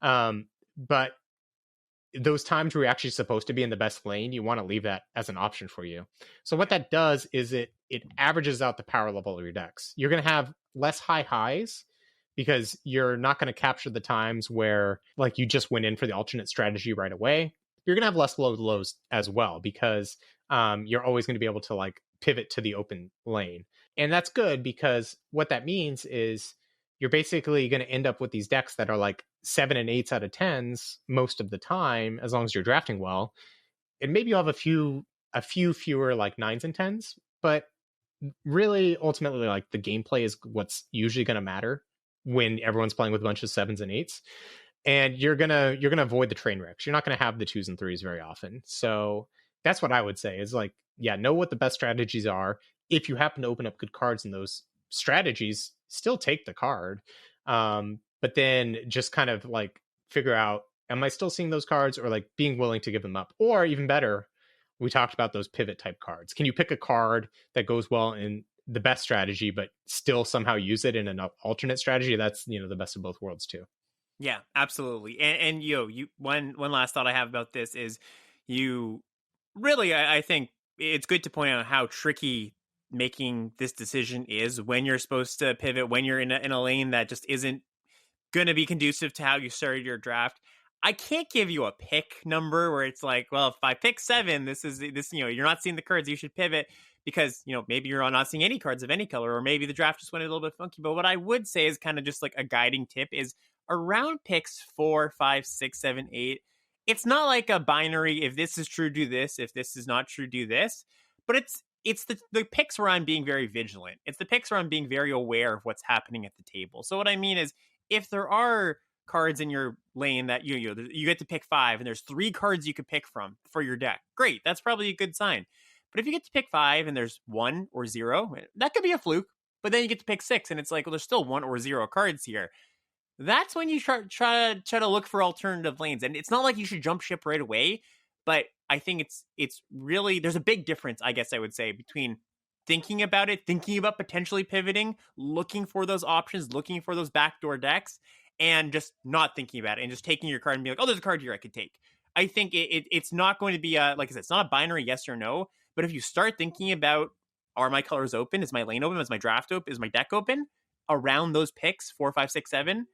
But those times where you're actually supposed to be in the best lane, you want to leave that as an option for you. So what that does is it averages out the power level of your decks. You're going to have less high highs because you're not going to capture the times where like you just went in for the alternate strategy right away. You're going to have less low lows as well, because you're always going to be able to like pivot to the open lane. And that's good, because what that means is you're basically going to end up with these decks that are like 7 and 8s out of 10s most of the time, as long as you're drafting well. And maybe you'll have a few fewer like 9s and 10s, but really ultimately like the gameplay is what's usually going to matter when everyone's playing with a bunch of 7s and 8s. And you're going to avoid the train wrecks. You're not going to have the 2s and 3s very often. So that's what I would say is like, yeah, know what the best strategies are. If you happen to open up good cards in those strategies, still take the card. But then just kind of like figure out, am I still seeing those cards, or like being willing to give them up? Or even better, we talked about those pivot type cards. Can you pick a card that goes well in the best strategy, but still somehow use it in an alternate strategy? That's, the best of both worlds too. Yeah, absolutely. And you one last thought I have about this is you really, I think it's good to point out how tricky making this decision is when you're supposed to pivot, when you're in a lane that just isn't going to be conducive to how you started your draft. I can't give you a pick number where it's like, well, if I pick 7, this, you're not seeing the cards, you should pivot, because, maybe you're not seeing any cards of any color, or maybe the draft just went a little bit funky. But what I would say is kind of just like a guiding tip is around picks 4, 5, 6, 7, 8. It's not like a binary. If this is true, do this. If this is not true, do this. But it's the picks where I'm being very vigilant. It's the picks where I'm being very aware of what's happening at the table. So what I mean is, if there are cards in your lane that you get to pick 5 and there's 3 cards you could pick from for your deck, great. That's probably a good sign. But if you get to pick 5 and there's 1 or 0, that could be a fluke. But then you get to pick 6 and it's like, well, there's still 1 or 0 cards here. That's when you try to look for alternative lanes. And it's not like you should jump ship right away, but I think it's really, there's a big difference, I guess I would say, between thinking about it, thinking about potentially pivoting, looking for those options, looking for those backdoor decks, and just not thinking about it and just taking your card and be like, oh, there's a card here I could take. I think it's not going to be like I said, it's not a binary yes or no. But if you start thinking about, are my colors open? Is my lane open? Is my draft open? Is my deck open? Around those picks, 4, 5, 6, 7,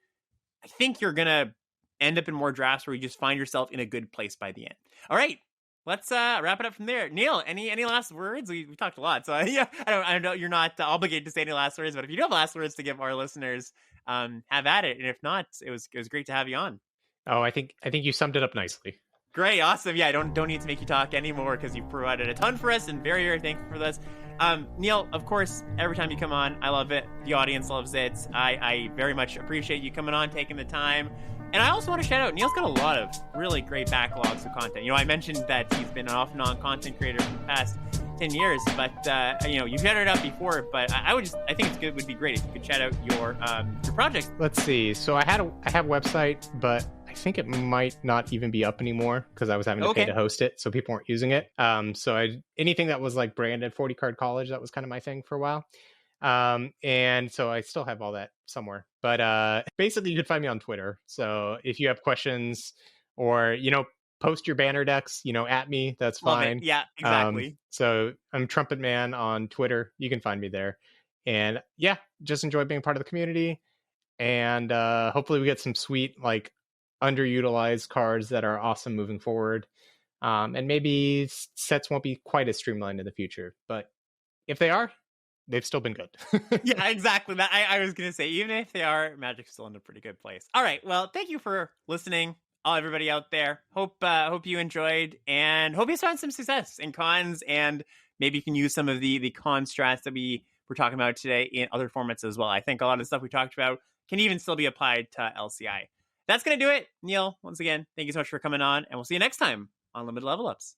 I think you're gonna end up in more drafts where you just find yourself in a good place by the end. All right, let's wrap it up from there. Neal, any last words? We talked a lot, so yeah, I don't know. You're not obligated to say any last words, but if you do have last words to give our listeners, have at it. And if not, it was great to have you on. Oh, I think you summed it up nicely. Great, awesome. Yeah, I don't need to make you talk anymore because you've provided a ton for us, and very, very thankful for this. Neal, of course, every time you come on, I love it. The audience loves it. I very much appreciate you coming on, taking the time. And I also want to shout out, Neal's got a lot of really great backlogs of content. You know, I mentioned that he's been an off-and-on content creator for the past 10 years, but, you know, you've shouted it out before, but I think it's good, would be great if you could shout out your project. Let's see. So I have a website, but I think it might not even be up anymore because I was having to pay to host it, so people weren't using it. So anything that was like branded 40 Card College, that was kind of my thing for a while. And so I still have all that somewhere. But basically, you can find me on Twitter. So if you have questions or, you know, post your banner decks, you know, at me, that's fine. Yeah, exactly. So I'm Trumpet Man on Twitter. You can find me there. And yeah, just enjoy being part of the community. And hopefully we get some sweet, like, underutilized cards that are awesome moving forward. And maybe sets won't be quite as streamlined in the future. But if they are, they've still been good. Yeah, exactly. That I was going to say, even if they are, Magic's still in a pretty good place. All right. Well, thank you for listening, all everybody out there. Hope you enjoyed, and hope you find some success in cons, and maybe you can use some of the con strats that we were talking about today in other formats as well. I think a lot of the stuff we talked about can even still be applied to LCI. That's going to do it. Neal, once again, thank you so much for coming on, and we'll see you next time on Limited Level Ups.